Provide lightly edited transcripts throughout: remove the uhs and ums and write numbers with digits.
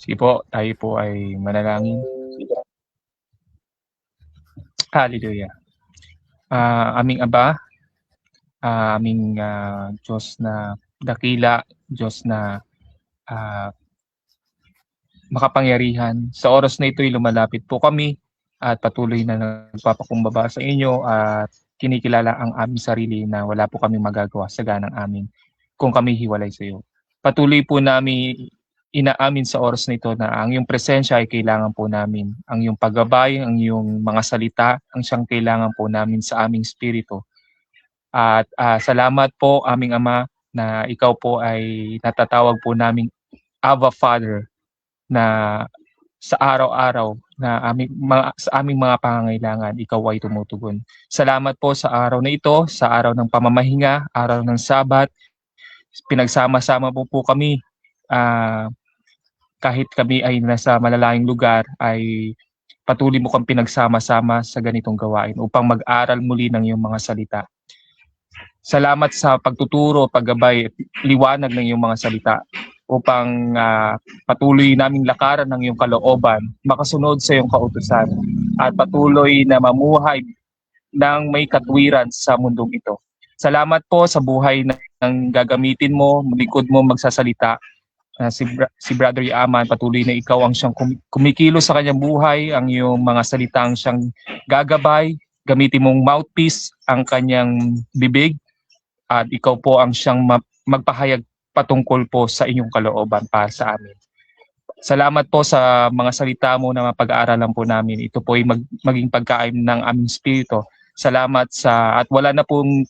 Sige po, tayo po ay manalangin. Hallelujah. Aming Aba, aming Diyos na dakila, Diyos na makapangyarihan. Sa oras na ito'y lumalapit po kami at patuloy na nagpapakumbaba sa inyo at kinikilala ang aming sarili na wala po kami magagawa sa ganang amin kung kami hiwalay sa iyo. Patuloy po namin inaamin sa oras na ito na ang iyong presensya ay kailangan po namin. Ang iyong paggabay, ang iyong mga salita, ang siyang kailangan po namin sa aming spirito. At salamat po aming Ama na ikaw po ay natatawag po naming Abba Father, na sa araw-araw na sa aming mga pangangailangan, ikaw ay tumutugon. Salamat po sa araw na ito, sa araw ng pamamahinga, araw ng Sabat. Pinagsama-sama po kami. Kahit kami ay nasa malalayong lugar, ay patuloy mo kang pinagsama-sama sa ganitong gawain upang mag-aral muli ng iyong mga salita. Salamat sa pagtuturo, paggabay, liwanag ng iyong mga salita upang patuloy naming lakaran ng iyong kalooban, makasunod sa iyong kautusan, at patuloy na mamuhay ng may katwiran sa mundong ito. Salamat po sa buhay ng gagamitin mo, likod mo magsasalita. Si Brother Yaman, patuloy na ikaw ang siyang kumikilos sa kanyang buhay, ang iyong mga salitang siyang gagabay, gamitin mong mouthpiece ang kanyang bibig, at ikaw po ang siyang magpahayag patungkol po sa inyong kalooban para sa amin. Salamat po sa mga salita mo na mapag-aaralan po namin. Ito po ay maging pagkain ng aming spirito. Salamat at wala na pong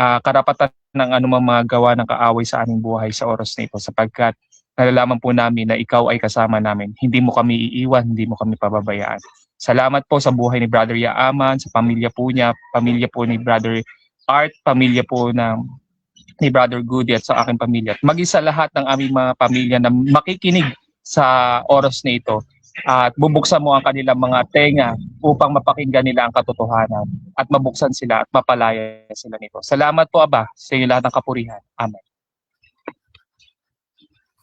karapatan ng anumang mga gawa ng kaaway sa aming buhay sa oras na ito, sapagkat nalalaman po namin na ikaw ay kasama namin. Hindi mo kami iiwan, hindi mo kami pababayaan. Salamat po sa buhay ni Brother Yaaman, sa pamilya po niya, pamilya po ni Brother Art, pamilya po ni Brother Goody at sa aking pamilya. At mag-isa lahat ng aming mga pamilya na makikinig sa oras na ito at bubuksan mo ang kanilang mga tenga upang mapakinggan nila ang katotohanan at mabuksan sila at mapalaya sila nito. Salamat po, Aba, sa iyo lahat ng kapurihan. Amen.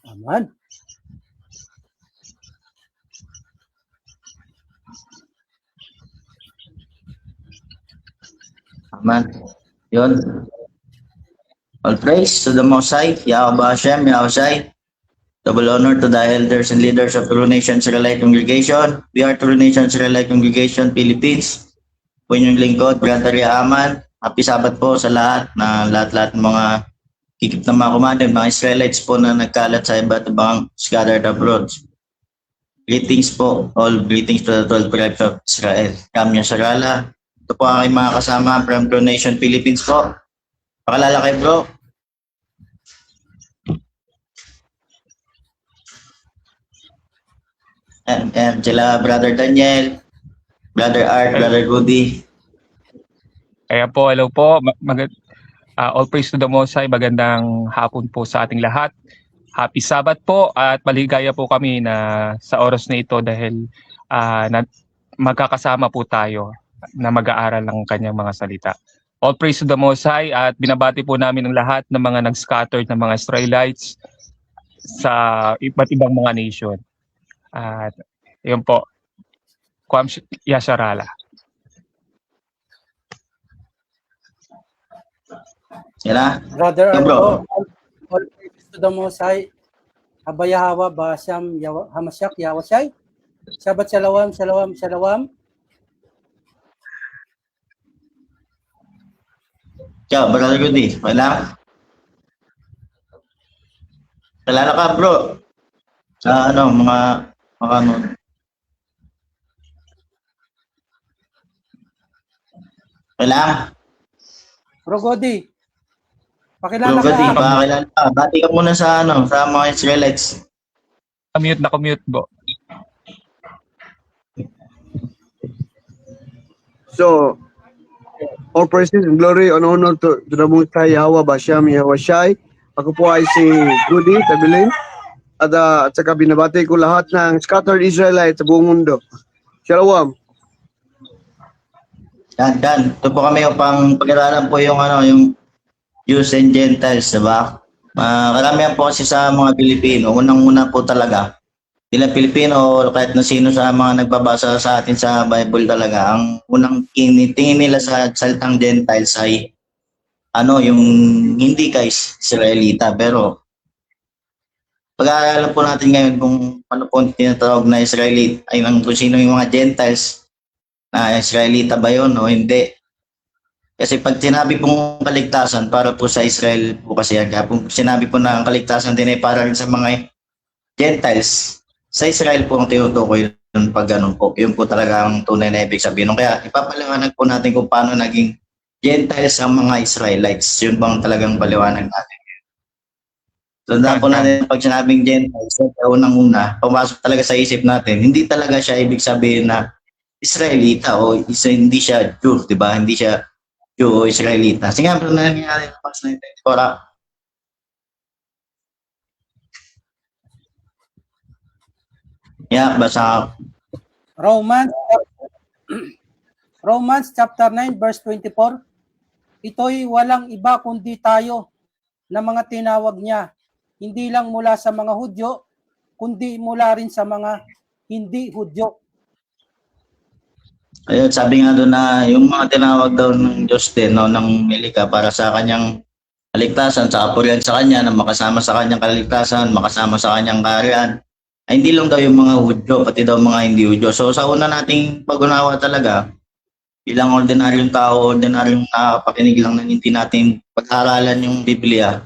Amen. Amen. Yun. All praise to the Most High, Yahweh Hashem, Yahweh. Double honor to the elders and leaders of True Nation Israelite Congregation. We are True Nation Israelite Congregation, Philippines. Po inyong lingkod, Brother Yaman. Happy Sabbath po sa lahat ng mga kikip na mga commander, mga Israelites po na nagkalat sa iba't ibang scattered abroad. Greetings po, all greetings to the 12 tribes of Israel. Kamya Sarala. Ito po ang aking mga kasama from True Nation Philippines po. Pakalala kay bro. And sila Brother Daniel, Brother Art, Brother Goody. Kaya po, hello po. All praise to the Most High. Magandang hapon po sa ating lahat. Happy Sabbath po at maligaya po kami na sa oras na ito dahil magkakasama po tayo na mag-aaral ng kanyang mga salita. All praise to the Most High at binabati po namin ang lahat ng mga nag-scattered ng mga Israelites sa iba't ibang mga nation. At yun po, Kwam Yasharala. Sila? Brother Yo, bro. all praise to the Most High. Habayahawa Basam Hamasyak Yawashay. Sabat Shalom, Shalom, Shalom. Ciao, Brother Goody. Wala? Kalala ka, bro. Sa mga ano. Wala? Bro Godi, Bro pakilala Goody, ka. pakilala ka. Bati ka muna sa mga Israelites. Nakamute po. So, all praises and glory and honor to the Most High Yahweh Bashem Yahushai. Ako po ay si Goody Tabilin. At saka binabati ko lahat ng scattered Israelites sa buong mundo. Shalom. Dan. Ito po kami upang pag-aralan po yung Jews and Gentiles, diba? Karamihan po kasi sa mga Pilipino, unang-una po talaga, bilang Pilipino o kahit na sino sa mga nagbabasa sa atin sa Bible talaga, ang unang tingin nila sa salitang Gentiles ay yung hindi guys, Israelita. Pero pag-aaralan po natin ngayon kung ano po ang tinatawag na Israelite, ay kung sino yung mga Gentiles, na Israelita ba yun o hindi. Kasi pag sinabi pong kaligtasan para po sa Israel po kasi yan, kaya kung sinabi po na ang kaligtasan din ay para rin sa mga Gentiles, sa Israel po ang tinutukoy yun pag ganun po. Yun po talaga ang tunay na ibig sabihin. Kaya ipapaliwanag po natin kung paano naging Gentiles ang mga Israelites. Yun bang talagang paliwanag natin. So na po natin pag sinabing Gentiles, unang-una, pumasok talaga sa isip natin, hindi talaga siya ibig sabihin na Israelita o hindi siya Jew, di ba? Hindi siya Jew o Israelita. Kasi nga, na nangyari ng Acts 19:4. Yeah, basa. Romans chapter 9 verse 24. Ito'y walang iba kundi tayo na mga tinawag niya, hindi lang mula sa mga Hudyo, kundi mula rin sa mga hindi Hudyo. Ayun, sabi nga doon na yung mga tinawag daw ng Diyos din, no, ng Melika para sa kanyang kaligtasan, sa kapurihan sa kanya, na makasama sa kanyang kaligtasan, makasama sa kanyang kaharian, ay hindi lang daw yung mga Hudyo, pati daw mga hindi Hudyo. So sa una nating pag-unawa talaga, bilang ordinaryong tao, ordinaryong nakapakinig lang na hindi natin pag-aralan yung Biblia,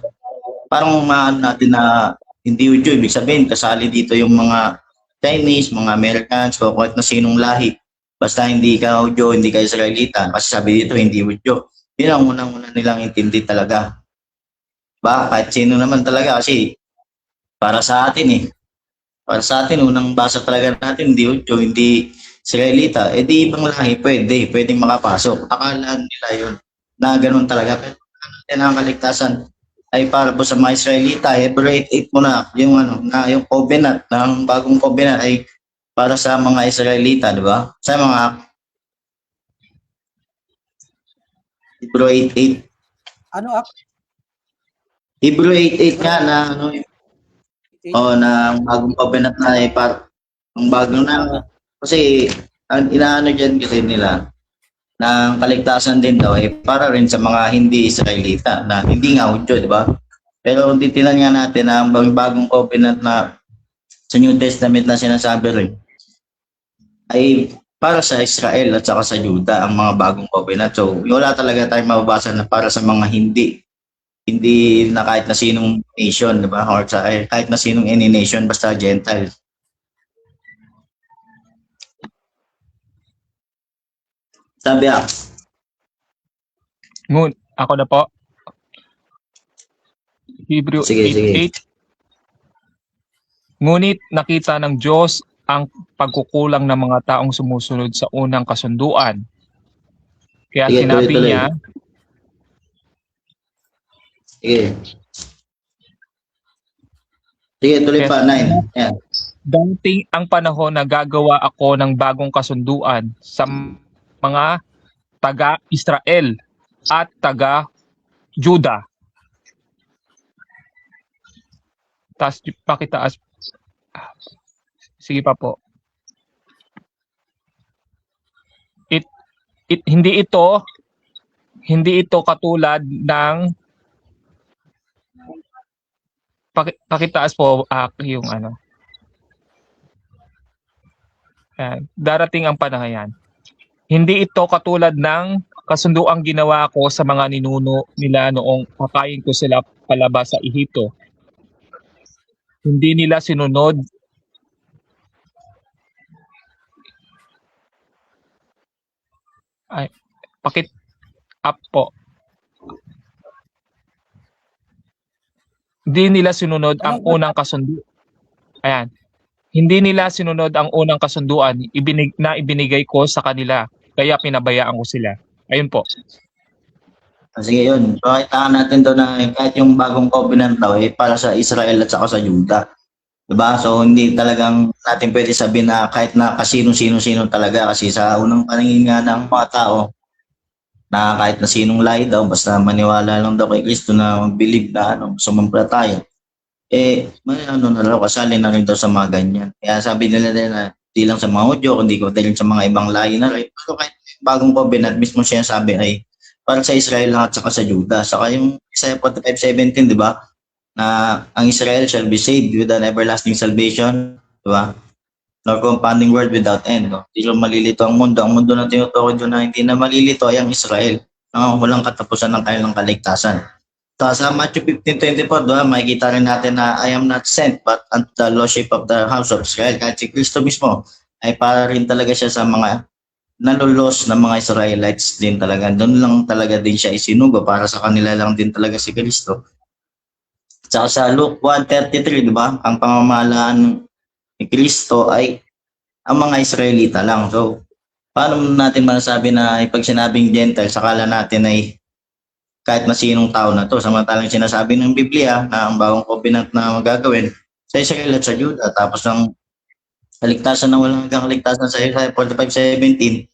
parang maano natin na hindi Hudyo, ibig sabihin kasali dito yung mga Chinese, mga Americans, o kahit na sinong lahi. Basta hindi ka Hudyo, hindi ka Israelita. Kasi sabi dito, hindi Hudyo. Yun ang unang-una nilang intindi talaga. Ba, kahit sino naman talaga kasi para sa atin Para sa atin, unang basa talaga natin, hindi Hudyo, hindi Israelita. Eh di ibang lahi, pwedeng makapasok. Akala nila yun na ganun talaga. Pero ang kaligtasan ay para po sa mga Israelita. Hebrew 8:8 mo na, yung covenant, ng bagong covenant ay para sa mga Israelita, di ba? Sa mga Hebrew 8:8. Ano Hebrew 8:8 nga na na bagong covenant na ay para ang bagong na kasi ang inaano diyan kasi nila na ang kaligtasan din daw ay para rin sa mga hindi Israelita na hindi nga Hudyo, di ba? Pero kung titinan nga natin na ang bagong covenant na sa New Testament na sinasabi rin ay para sa Israel at saka sa Juda ang mga bagong covenant. So, wala talaga tayong mababasa na para sa mga hindi na kahit na sinong nation, di ba? Or kahit na sinong any nation, basta Gentile. Sabi Ako na po. Hebrew Sige. 8:8. Ngunit nakita ng Diyos ang pagkukulang ng mga taong sumusunod sa unang kasunduan. Kaya Sige, sinabi tuloy. niya, Sige, tuloy pa, 9. Yan. dating ang panahon na gagawa ako ng bagong kasunduan sa mga taga-Israel at taga-Juda. Tapos pakitaas. Sige pa po. Hindi ito katulad ng pakitaas po yung ano. Darating ang panahon yan. Hindi ito katulad ng kasunduang ginawa ko sa mga ninuno nila noong papayin ko sila palabas sa Ehipto. Hindi nila sinunod pakit up po. Hindi nila sinunod ang unang kasunduan. Ayan. Hindi nila sinunod ang unang kasunduan ibinigay ko sa kanila. Kaya pinabayaan ko sila. Ayun po. Sige yun. So, kailangan natin doon na kahit yung bagong covenant daw ay para sa Israel at saka sa Juda. Diba? So, hindi talagang natin pwede sabihin na kahit na kasino-sino talaga kasi sa unang paningin nga ng mga tao, na kahit na sinong lahi daw, basta maniwala lang daw kay Kristo na mag-believe na sumampalataya, may na daw, kasali na rin daw sa mga ganyan. Kaya sabi nila din na di lang sa mga Hudyo, kundi ko din sa mga ibang lahi na rin. Pero kahit bagong covenant, mismo siya sabi ay para sa Israel lang at saka sa Juda. Saka yung Isaiah 45:17, di ba? Na ang Israel shall be saved with an everlasting salvation, di ba? Nor compounding world without end. No? Hindi lang malilito ang mundo. Ang mundo na tinutukoy doon na hindi na malilito ay ang Israel. Walang katapusan ng kanilang kaligtasan. So, sa Matthew 15:24, diba, makikita rin natin na I am not sent but unto the lordship of the house of Israel. Kahit si Kristo mismo ay para rin talaga siya sa mga nalulos na mga Israelites din talaga. Doon lang talaga din siya isinugo para sa kanila lang din talaga si Kristo. Saka sa Luke 1:33, diba, ang pamamahalaan ni Kristo ay ang mga Israelita lang. So, paano natin masasabi na pag sinabing Gentiles, sakala natin ay kahit na sinong tao na to. Samantalang sinasabi ng Biblia na ang bagong covenant na magagawin sa Israel at sa Juda. Tapos ang kaligtasan na walang hanggang kaligtasan sa Isaiah 45:17,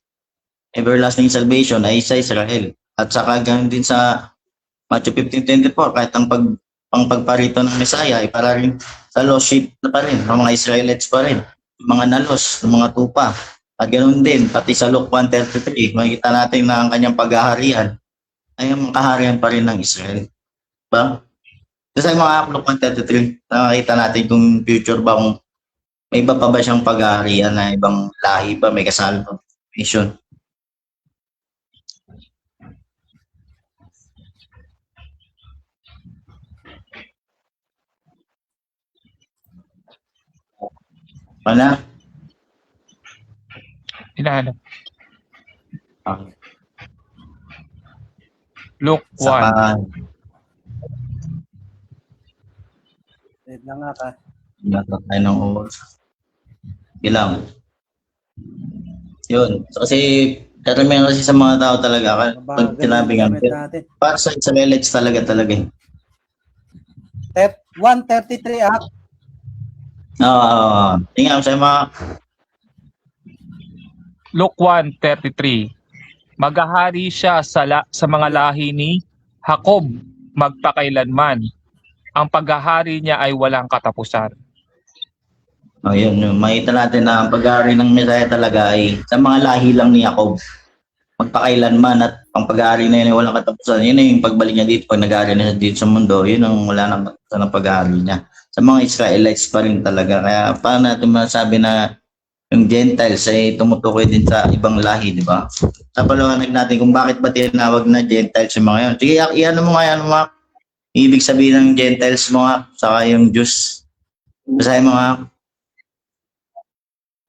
everlasting salvation ay sa Israel. At saka ganun din sa Matthew 15:24, kahit ang pagparito ng Messiah ay para rin sa lordship na pa rin, ang mga Israelites pa rin, mga nalos, mga tupa. At ganoon din, pati sa Luke 1:33, makikita natin na ang kanyang paghaharian ay ang kaharian pa rin ng Israel. Diba? Kasi mga Luke 1:33, nakakita natin kung future ba, kung may iba pa ba siyang paghaharian na ibang lahi ba, may kasalo nation. Wala? Hinahanap. Okay. Luke 1. Saka, Wait lang nga ka. natak tayo ng oras. Ilang. Yun. So, kasi karamihan kasi sa mga tao talaga, pag sinabi nga, natin. para sa Israelites talaga. 1:33 ah. Tingnan sa mga Luke 1:33. Maghahari siya sa mga lahi ni Jacob magpakailanman. Ang paghahari niya ay walang katapusan. yun. Makita natin na ang pag-aari ng Messiah talaga ay sa mga lahi lang ni Jacob. Magpakailanman at ang pag-aari na yun ay walang katapusan. Yun yung pagbalik niya dito, pag nag-aari na siya dito sa mundo, yun ang wala nang katapusan ng pag-aari niya. Sa mga Israelites pa rin talaga. Kaya paano natin masabi na yung Gentiles ay tumutukoy din sa ibang lahi, di ba? Sa paliwanag natin kung bakit ba tinawag na Gentiles yung mga yun. Sige, iyan mo nga, ibig sabihin ng Gentiles mo nga, saka yung Jews. Basahin mo nga.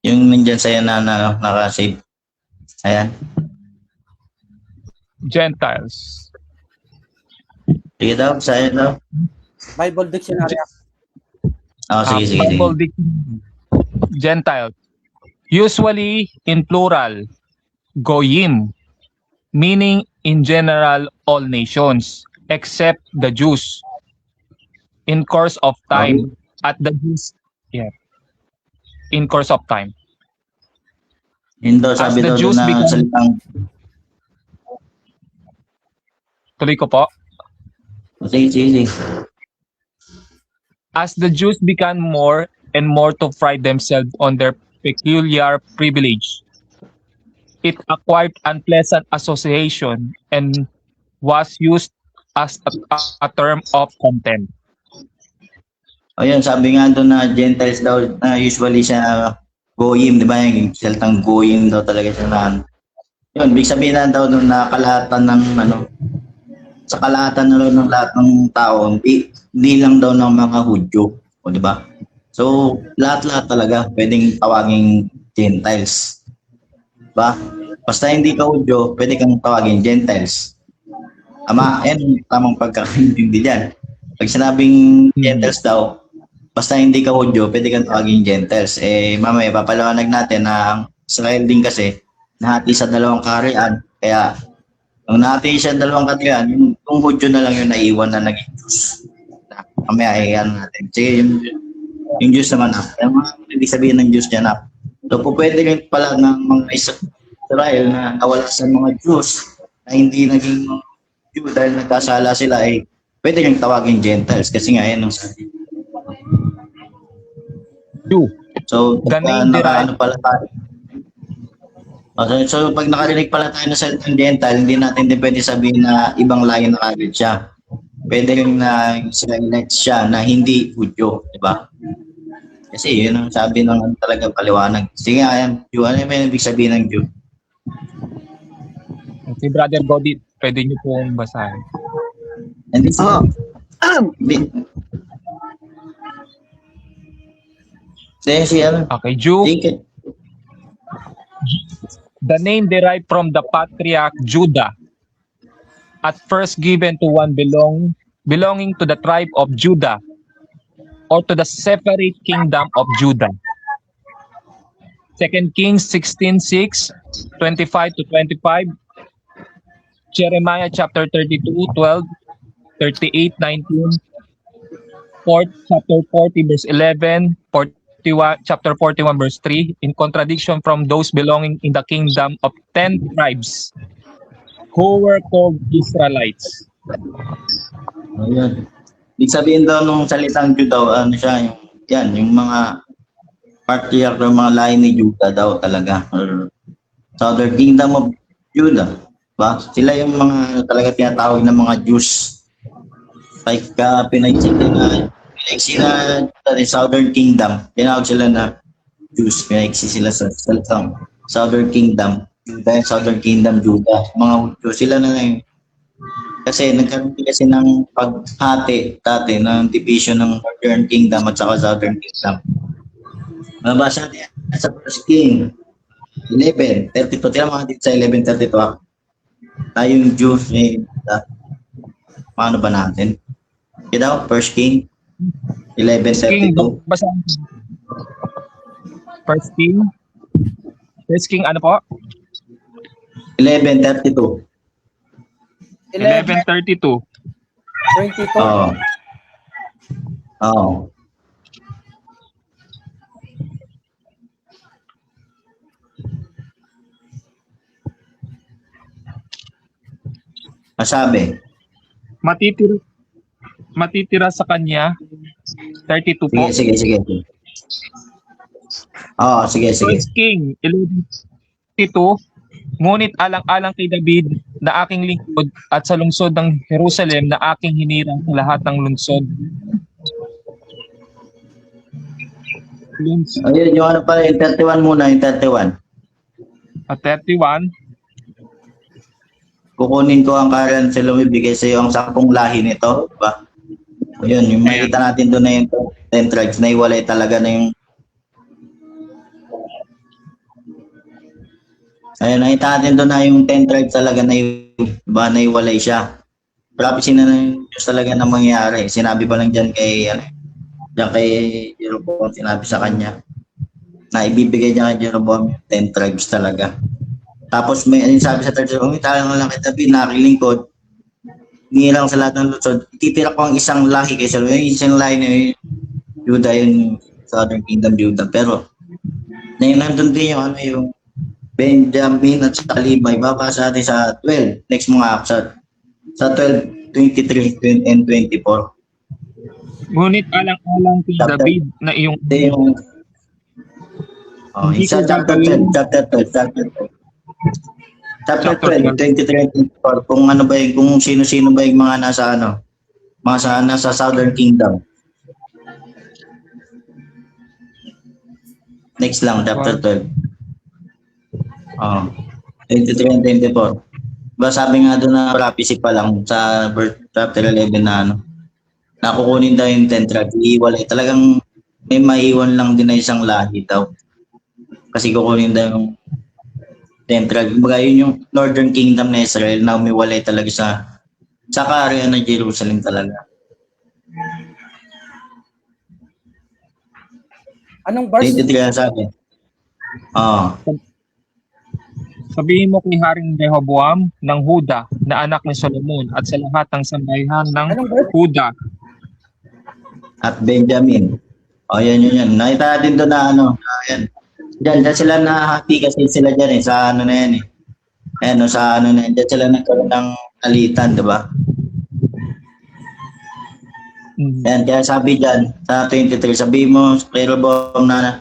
Yung nandyan sa'yo na nakasave. Ayan. Gentiles. Sige daw, basahin daw. Bible Dictionary. Sige. Bible Dictionary. Gentiles. Usually in plural, goyim, meaning in general all nations except the Jews. In course of time, at the Jews, in course of time. Yun daw, sabi the daw Jews na become- salitang, Tuloy ko po. sige. As the Jews began more and more to pride themselves on their peculiar privilege, it acquired unpleasant association and was used as a term of contempt. Ayun, sabi nga doon na Gentiles daw, usually siya goyim, di ba? Yung salitang goyim daw talaga siya na. Yun, big sabihin na daw doon na kalahatan ng sa kalahatan na ng lahat ng tao, hindi lang daw ng mga Hudyo, o di ba? So, lahat-lahat talaga pwedeng tawaging Gentiles. Diba? Basta hindi ka Hudyo, pwede kang tawagin Gentiles. Tamang pagkakaintindi dyan. Pag sinabing Gentiles daw, basta hindi ka Hudyo, pwede kang tawagin Gentiles. Mamaya, papaliwanag natin na ang Israel din kasi nahati sa dalawang kaharian. Kaya, nung nahati siya dalawang kaharian, yung Hudyo na lang yung naiwan na naging Diyos. Mamaya, natin. Sige, yung Diyos naman yung mga ibig sabihin ng Diyos niya na. So, pwede rin pala ng mga Israel na nawala sa mga Diyos na hindi naging Jew dahil nagkasala sila ay pwede niyang tawagin Gentiles kasi nga yan ang sabi. Jew. So, The pagka name nakaano pala tayo. So, pag nakarinig pala tayo ng salitang Gentile, hindi natin din pwede sabihin na ibang lahi na kagad siya. Pwede rin na Israelites siya na hindi Hudyo, di ba? Kasi yun ang sabi ng talaga paliwanag. Sige, ayan, Jew. Ano yung ibig sabihin ng Jew? Si Brother Godi, pwede niyo pong basahin. Hindi siya. Si ano? Okay, Jew. Take it. The name derived from the patriarch Judah, at first given to one belonging to the tribe of Judah, or to the separate kingdom of Judah. 2 Kings 16:6, 25 to 25, Jeremiah chapter 32:12, 38:19, chapter 40 verse 11, chapter 41 verse 3, in contradiction from those belonging in the kingdom of 10 tribes who were called Israelites. Ayun. Ibig sabihin daw nung salitang Jew daw, ano siya, yung mga patriarch ng mga lahi ni Judah daw talaga. Or Southern Kingdom of Judah. Ba? Sila yung mga talaga tinatawag ng mga Jews. Like pinaiksi na Southern Kingdom. Tinawag sila na Jews. Pinaiksi sila sa salitang Southern Kingdom. Judah, Southern Kingdom, Judah. Mga Hudyo, sila na yung kasi nagkaroon kasi ng paghati dati ng division ng Northern Kingdom at saka Southern Kingdom. Mabasa natin sa 1 King 11:32. Tira mga dito sa 11:32. Tayong Jews paano ba natin? Kaya 1 King 11:32. Basahin. First King, ano po? 11:32. 11:32. 22. Oo. Oo. Masabi. Matitira sa kanya 32 po. Sige. Oo, sige. First King 11:32. Ngunit alang-alang kay David na aking lingkod at sa lungsod ng Jerusalem na aking hinirang lahat ng lungsod. Ayun, yung ano pala, yung 31 muna, yung 31. At 31, Kukunin ko ang Karen sa lumibigay sa iyo ang 10 lahi nito. Diba? Ayun, yung makita natin doon na yung 10 tribes na iwalay talaga na yung ayun, nakita natin doon na yung 10 tribes talaga na iwalay siya. Prophecy na ng Diyos talaga na mangyayari. Sinabi pa lang dyan kay Jeroboam, sinabi sa kanya na ibibigay niya kay Jeroboam 10 tribes talaga. Tapos may sabi sa 3, talang lang kay David na aking lingkod, nilang sa lahat ng lungsod, ititira ko ang isang lahi kaysa yung isang lahi na yung Judah, yung Southern Kingdom Judah. Pero nandun din yung yung Benjamin at sa Levi. Babasa natin sa 12. Next mga sa 12:23 and 24. ngunit alang-alang kay David na iyong isa chapter 12. Chapter 12, 23 and 24. Kung ano ba yung, kung sino-sino ba yung mga nasa Southern Kingdom. Next lang, chapter 12. 23 and 24. Diba sabi nga doon na prophecy pa lang sa chapter 11 na nakukunin daw yung 10 tribes. Iiwalay. Talagang may maiwan lang din na isang lahi daw. Kasi kukunin daw yung 10 tribes. Kumbaga yun yung Northern Kingdom na Israel na umiwalay talaga sa area ng Jerusalem talaga. Anong verse? 23 sabi. sabihin mo kay Haring Rehoboam ng Huda na anak ni Solomon at sa lahat ng sambayahan ng Anong verse? Huda At Benjamin. Yan. Nakita natin doon na ayan. Diyan sila nahati kasi sila dyan sa na yan Ayan, no, sa ano na, dyan sila nagkaroon ng alitan, di ba? Ayan, kaya sabi dyan, sa 23, sabi mo, kay Rehoboam na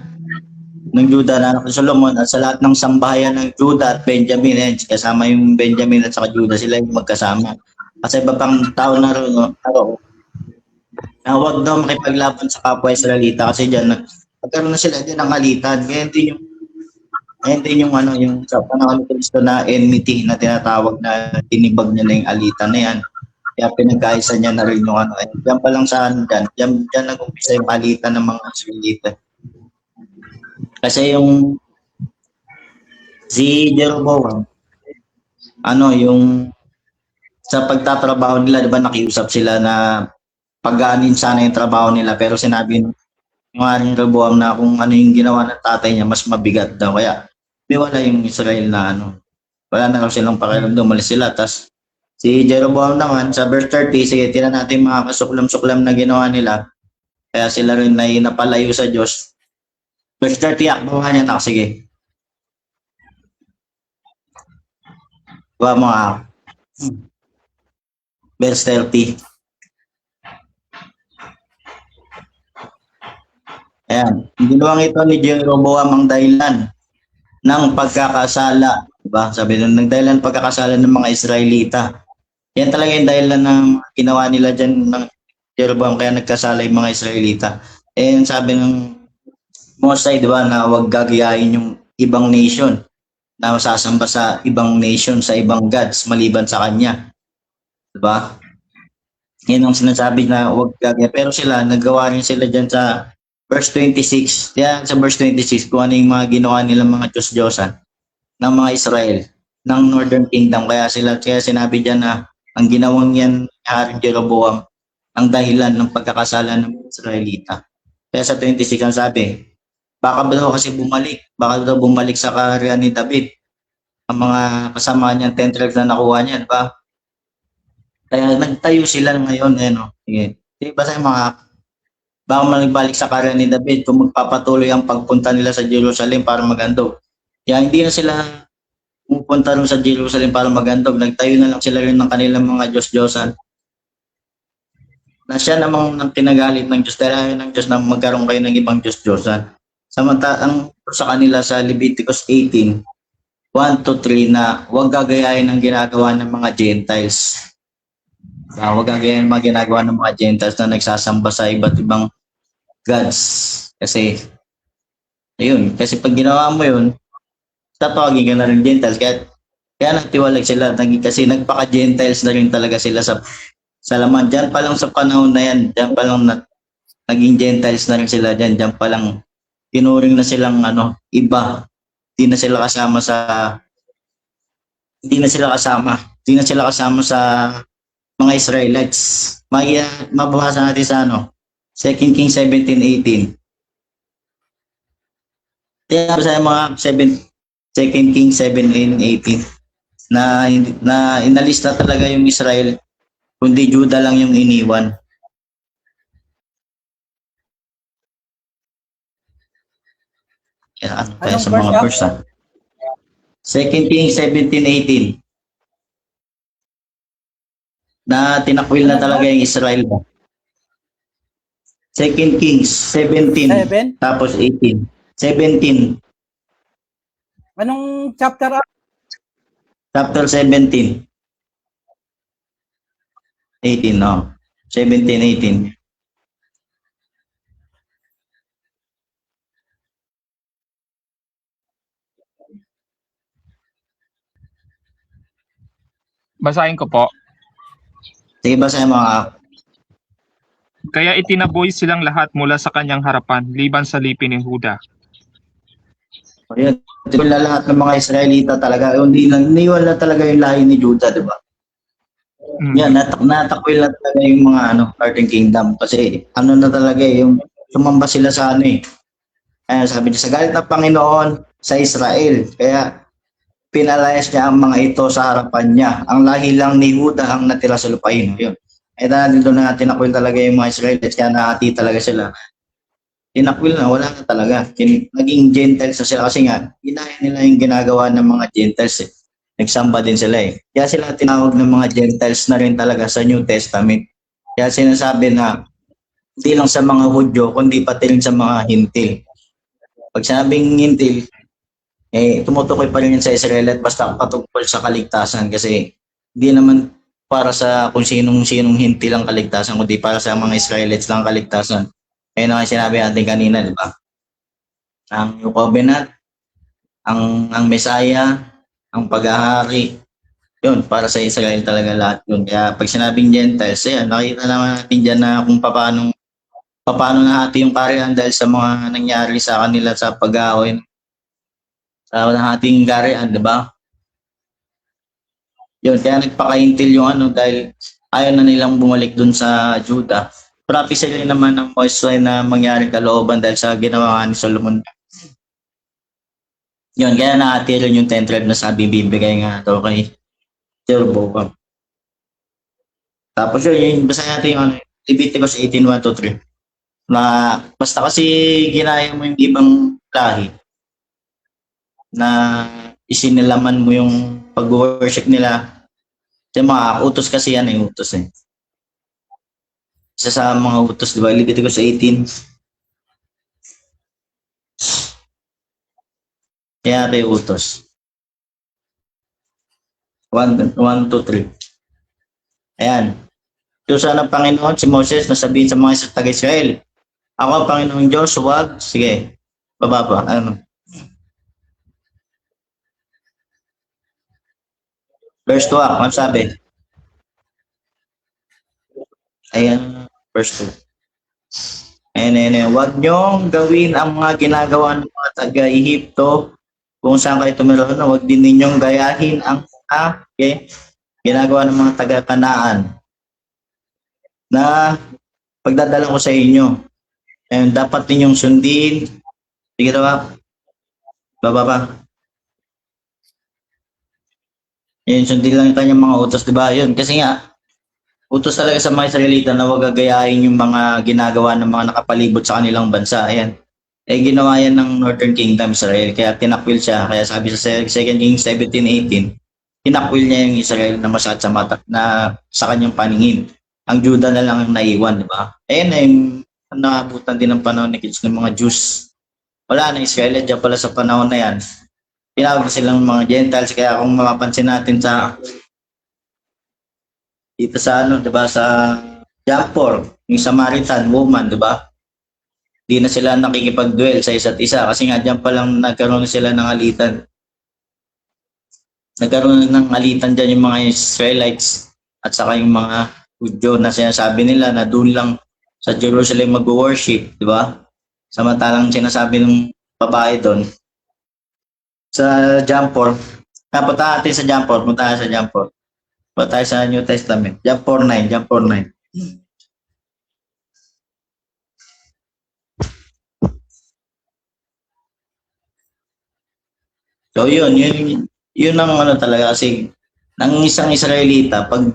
ng Juda na anak ni Solomon at sa lahat ng sambahayan ng Juda at Benjamin, ayan, kasama yung Benjamin at saka Juda, sila yung magkasama. Kasi iba pang tao na rin, no, na huwag daw makipaglaban sa kapwa Israelita kasi dyan, pagkaroon na sila din ng alitan. Kaya din yung ano, yung sa panahon ni Kristo na enmity na tinatawag na tinibag niya na yung alitan na yan. Kaya pinagkaisa niya na rin yung ano. Diyan pa lang sa ano dyan nag-umpisa yung alitan ng mga Israelita. Kasi yung si Jeroboam, ano, yung sa pagtatrabaho nila, di ba nakiusap sila na pagaanin sana yung trabaho nila, pero sinabi ng aring Rehoboam na kung ano yung ginawa ng tatay niya, mas mabigat daw. Kaya wala yung Israel na ano, wala na raw silang pakialam, umalis sila. Tapos si Jeroboam naman, sa verse 30, sige, tira natin mga kasuklam-suklam na ginawa nila. Kaya sila rin ay napalayo sa Diyos. Verse 30, bawa niya na, sige. Bawa mo verse 30. Ayan, ginawang ito ni Jeroboam ang dahilan ng pagkakasala. Diba? Sabi nung nagdahilan pagkakasala ng mga Israelita. Yan talaga yung dahilan ng ginawa nila dyan ng Jeroboam kaya nagkasala yung mga Israelita. And sabi ng Mosai, di ba, na huwag gagayahin yung ibang nation na masasamba sa ibang nation, sa ibang gods, maliban sa kanya. Di ba? Yan ang sinasabi na huwag gagayahin. Pero sila, naggawa rin sila dyan sa verse 26. Yan sa verse 26, kung ano yung mga ginawa nilang mga Diyos-Diyosan ng mga Israel, ng Northern Kingdom. Kaya sinabi dyan na ang ginawang yan Haring Jeroboam ang dahilan ng pagkakasala ng mga Israelita. Kaya sa 26 ang sabi, baka daw bumalik sa kaharian ni David ang mga kasama niya, 10 tribes na nakuha niya, diba? Kaya nagtayo sila ngayon, Sige. Basta yung mga baka magbalik sa kaharian ni David kung magpapatuloy ang pagpunta nila sa Jerusalem para magandog. Kaya hindi na sila pupunta rin sa Jerusalem para magandog. Nagtayo na lang sila rin ng kanilang mga Diyos-Diyosan. Na siya namang tinagalit ng Diyos dahil ayaw ng Diyos na magkaroon kayo ng ibang Diyos-Diyosan. Samantalang sa kanila sa Leviticus 18, 1-3 na huwag gagayahin ang ginagawa ng mga Gentiles. Huwag gagayahin ang mga ginagawa ng mga Gentiles na nagsasamba sa iba't ibang gods. Kasi pag ginawa mo yun, tatawagin ka na rin Gentiles. Kaya nagtiwalag sila kasi nagpaka-Gentiles na rin talaga sila sa laman. Diyan pa lang sa panahon na yan, diyan pa lang naging Gentiles na rin sila dyan. Diyan pa lang tinuring na silang iba. Hindi na sila kasama sa mga Israelites. Mababasa natin sa 2 Kings 17:18. Kaya sa mga 2 Kings 17:18 na inalista talaga yung Israel, kundi Juda lang yung iniwan. Kaya sa mga verse 2 Kings 17:18 na tinakwil na talaga yung Israel. 2 Kings 17 tapos 18. 17. Anong chapter? Chapter 17. 18, 17, 18. Basahin ko po. Sige, basahin mo Kaya itinaboy silang lahat mula sa kanyang harapan, liban sa lipi ni Huda. Yun, lahat ng mga Israelita talaga, iniwan na talaga yung lahi ni Juda, di ba? Yan, natakwil na talaga yung mga Northern Kingdom. Kasi na talaga yung sumamba sila sa Kaya sabi niya, sa galit ng Panginoon sa Israel. Kaya pinalayas niya ang mga ito sa harapan niya. Ang lahi lang ni Huda ang natira sa lupain. Yun. Dito na tinakwil talaga yung mga Israelites. Kaya nahati talaga sila. Tinakwil na, wala na talaga. Naging Gentiles na sila kasi nga, ginaya nila yung ginagawa ng mga Gentiles. nagsamba din sila eh. Kaya sila tinawag ng mga Gentiles na rin talaga sa New Testament. Kaya sinasabi na hindi lang sa mga Hudyo, kundi pati rin sa mga Hintil. Pag sinabing Hintil, tumutukoy pa rin yun sa Israel at basta patungkol sa kaligtasan kasi hindi naman para sa kung sinong Hintil ang kaligtasan, kundi para sa mga Israelites lang kaligtasan. Ayun ang sinabi natin kanina, di ba? Ang New Covenant, ang Messiah, ang paghahari, yun, para sa Israel talaga lahat yun. Kaya pag sinabing Gentiles, nakita naman natin dyan na kung paano nahati yung kaharian dahil sa mga nangyari sa kanila sa pag-aaway sa ating kaharian, di ba? Yun, kaya nagpakaintil yung dahil ayaw na nilang bumalik dun sa Judah. Prophecy rin naman ng Moises na mangyari kalooban dahil sa ginawa ni Solomon. Yun, kaya nahati rin yung 10 tribe na sabi bibigay nga ito kay Jeroboam. Tapos yun, basta natin yung Leviticus 18:1-3. Na basta kasi ginaya mo yung ibang lahi na isinilaman mo yung pag-worship nila. Kasi mga utos kasi yan utos eh. Isa sa mga utos, di ba? Leviticus 18. Kaya ito yung utos. 1-3. Ayan. Tusa ng Panginoon si Moses na sabihin sa mga taga-Israel, ako ang Panginoong Diyos, huwag. Sige, baba pa. Verse 2, ano sabi? Ayan, verse 2. Ayan. Huwag niyong gawin ang mga ginagawa ng mga taga-Ehipto kung saan kayo tumira na. Huwag din ninyong gayahin ang ginagawa ng mga taga-Kanaan na pagdadala ko sa inyo. And dapat ninyong sundin. Sige ba? Baba pa. Yun, sundin lang yung kanyang mga utos, di ba? Yun, kasi nga, utos talaga sa mga Israelita na huwag gagayahin yung mga ginagawa ng mga nakapalibot sa kanilang bansa. Ayan. Ginawa yan ng Northern Kingdom Israel, kaya tinakwil siya. Kaya sabi sa 2 Kings 17:18, tinakwil niya yung Israel na masakit sa mata, na sa kanyang paningin. Ang Judah na lang ang naiwan, di ba? Ayan na yung naabutan din ng panahon ni kids ng mga Jews. Wala na Israel, dyan pala sa panahon na yan. Pinawag silang mga Gentiles, kaya kung mapapansin natin dito sa diba, sa Jampor, yung Samaritan woman, diba? Di na sila nakikipag-duel sa isa't isa kasi nga diyan pa lang nagkaroon sila ng alitan. Nagkaroon ng alitan diyan yung mga Israelites at saka yung mga Hudyo na sinasabi nila na doon lang sa Jerusalem mag-worship, diba? Samantalang sinasabi ng babae doon sa Jampor. Punta natin sa Jampor, punta sa Jampor. Punta tayo sa New Testament. John 4:9. So yun ang talaga kasi ng isang Israelita pag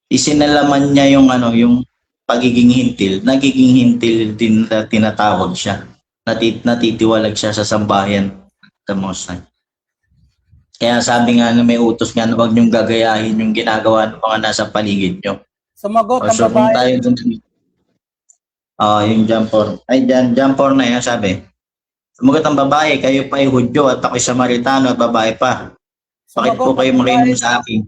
isinalaman niya yung yung pagiging hintil, nagiging hintil din na tinatawag siya. Natitiwalag siya sa sambahayan ng Most High. Kaya sabi nga na may utos nga na huwag niyong gagayahin yung ginagawa ng mga nasa paligid niyo. Sumagot ang So kung tayo babae. dun, yung Jampor. Jampor na yan sabi. Sumagot ang babae, kayo pa ay Hudyo at ako'y Samaritano at babae pa. Bakit po kayo makinig sa akin?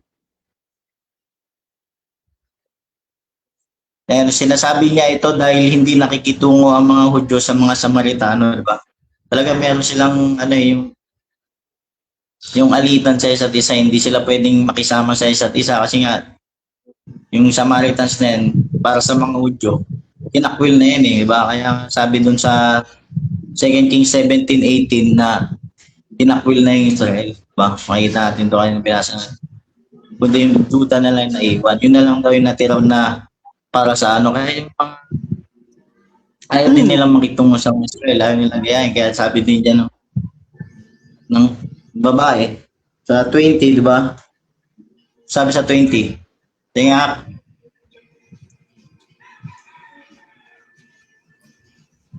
Kaya sinasabi niya ito dahil hindi nakikitungo ang mga Hudyo sa mga Samaritano, di ba? Talaga meron silang yung alitan sa isa't isa, hindi sila pwedeng makisama sa isa't isa kasi nga yung Samaritans na yan, para sa mga Hudyo, tinakwil na yan di ba? Kaya sabi dun sa 2 Kings 17:18 na tinakwil na yung Israel, diba? Makita natin ito kayo binasa natin. Kundi yung Judah na lang naiwan, yun na lang daw yung natiraw na para sa kaya yung ayaw din nilang makitungo sa Israel, ayaw nilang gayahin, kaya sabi din dyan ng babae sa 20, di ba? Sabi sa 20, tingnan.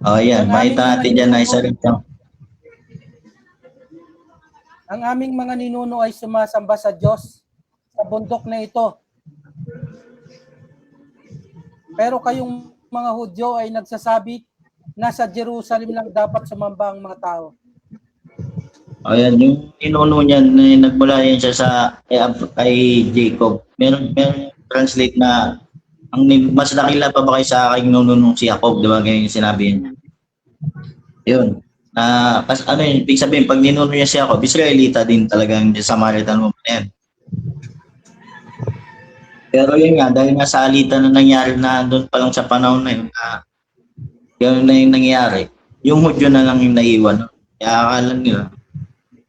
Yan, makita natin dyan na isa rin. Ang aming mga ninuno ay sumasamba sa Diyos sa bundok na ito. Pero kayong mga Hudyo ay nagsasabi na sa Jerusalem lang dapat sumamba ang mga tao. Ayan, yung ninuno niyan, nagmula yan siya sa kay Jacob. Meron translate na mas nakila pa ba kayo sa aking nununong si Jacob, di ba? Ganyan yung sinabi niya. Yun. Ano yun, ibig sabihin, pag ninuno niya si Jacob, Israelita din talagang Samaritan mo yan. Pero yun nga, dahil nga sa alitan na nangyari na doon pa lang sa panahon na yun, gano'n na yung nangyari, yung Hudyo na lang yung naiwan. Kaya akala nila,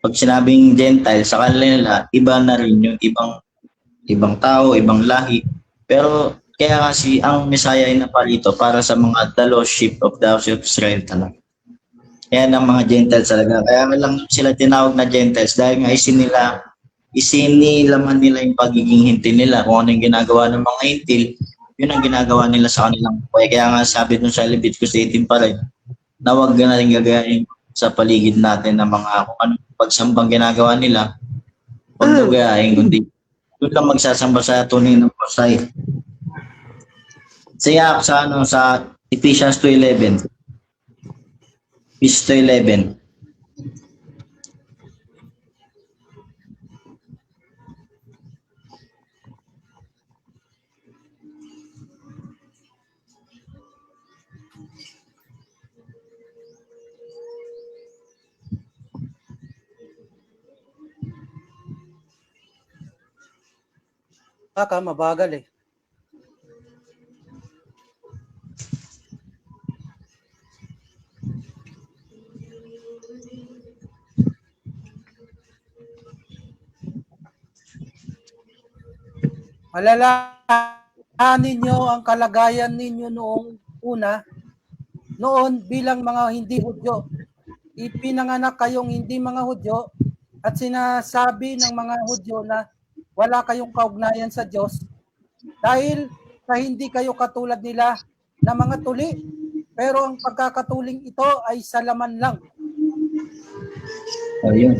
pag sinabing Gentile, sa kanila, iba na rin yung ibang tao, ibang lahi. Pero kaya kasi ang Messiah ay napalito para sa mga the lost sheep of the house of Israel talaga. Kaya ng mga Gentiles talaga. Kaya lang sila tinawag na Gentiles dahil nga isinilaman nila yung pagiging hintil nila. Kung ano yung ginagawa ng mga hintil, yun ang ginagawa nila sa kanilang buhay. Kaya nga sabi dun sa Leviticus 18 pa rin, na huwag na rin gagayahin sa paligid natin ng mga kung anong pagsambang ginagawa nila, huwag na gayahin, kundi doon lang magsasamba sa tunay ng Pasay. Sa Ephesians 2:11. Ephesians 2:11. Baka mabagal eh. Alalahanin ninyo ang kalagayan ninyo noon bilang mga hindi Hudyo. Ipinanganak kayong hindi mga Hudyo at sinasabi ng mga Hudyo na wala kayong kaugnayan sa Diyos dahil sa hindi kayo katulad nila na mga tuli. Pero ang pagkakatuling ito ay sa laman lang. Ayun.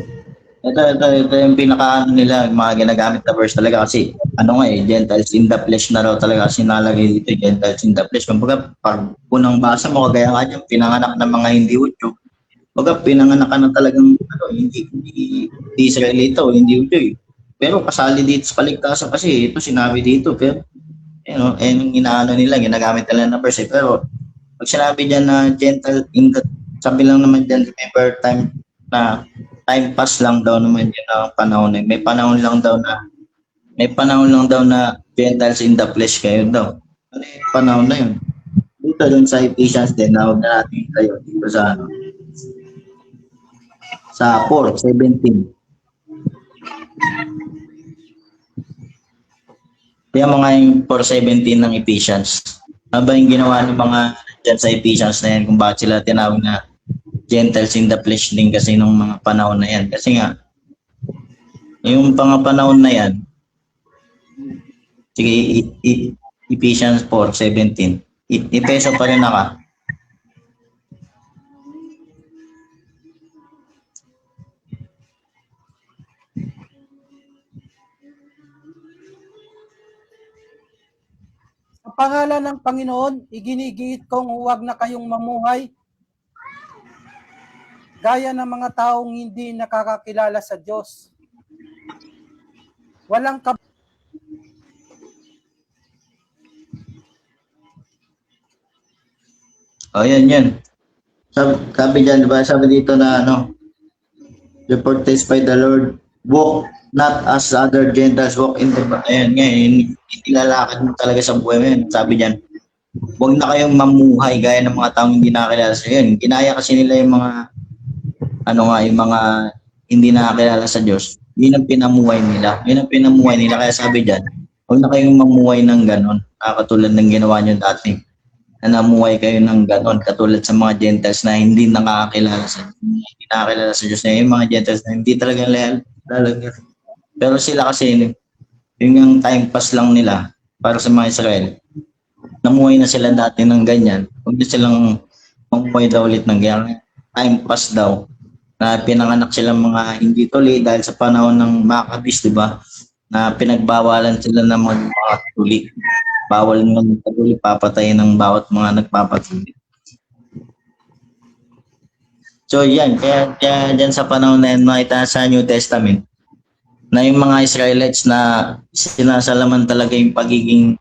Ito yung pinaka nila, mga ginagamit na verse talaga kasi Gentiles in the flesh na raw talaga kasi nalagay dito, Gentiles in the flesh. Kumbaga, pag unang basa mo, kagaya nga dyan, pinanganak ng mga hindi Hudyo. Kumbaga, pinanganak ka na talagang hindi Israelita o hindi Hudyo. Pero kasali dito sa kaligtasan kasi ito sinabi dito. Pero, yung inaano nila, ginagamit nila na verse. Pero, pag sinabi dyan na Gentile sabi lang naman dyan, remember time pass lang daw naman yun ang panahon na may panahon lang daw na Gentiles in the flesh kayo daw. Ano yung panahon na yun? Dito dun sa Ephesians din, nawag na natin tayo dito sa 4:17. Kaya mga yung 4:17 ng Ephesians. Ano ba yung ginawa ng mga dyan sa Ephesians na yan kung bakit sila tinawag na Gentiles in the flesh din kasi nung mga panahon na yan. Kasi nga, yung mga panahon na yan, sige, Ephesians 4:17. Ipeso pa rin naka. Sa pangalan ng Panginoon, iginigiit kong huwag na kayong mamuhay gaya ng mga taong hindi nakakakilala sa Diyos. Walang Yan. Sabi dyan, diba? Sabi dito na report by the Lord, walk not as other Gentiles walk in the... Ayan nga, ilalakad mo talaga sa buhay mo yun. Sabi dyan, huwag na kayong mamuhay gaya ng mga taong hindi nakakilala sa yun. Ginaya kasi nila yung mga yung mga hindi nakakilala sa Diyos. Yun ang pinamuhay nila. Kaya sabi dyan, huwag na kayong mamuhay ng ganon. Katulad ng ginawa nyo dati. Na namuhay kayo ng ganon. Katulad sa mga Gentiles na hindi nakakilala sa Diyos. Yung mga Gentiles na hindi talaga lalagyan. Pero sila kasi, yung time pass lang nila para sa mga Israel. Namuhay na sila dati ng ganyan. Huwag na silang mamuhay daw ulit ng ganyan. Time pass daw. na pinanganak silang mga hindi tuli dahil sa panahon ng Maccabees, di ba? Na pinagbawalan sila ng mga tuli. Bawal ng tuli, papatayin ng bawat mga nagpapatuli. So yan, kaya dyan sa panahon na yan, makita sa New Testament, na yung mga Israelites na sinasalaman talaga yung pagiging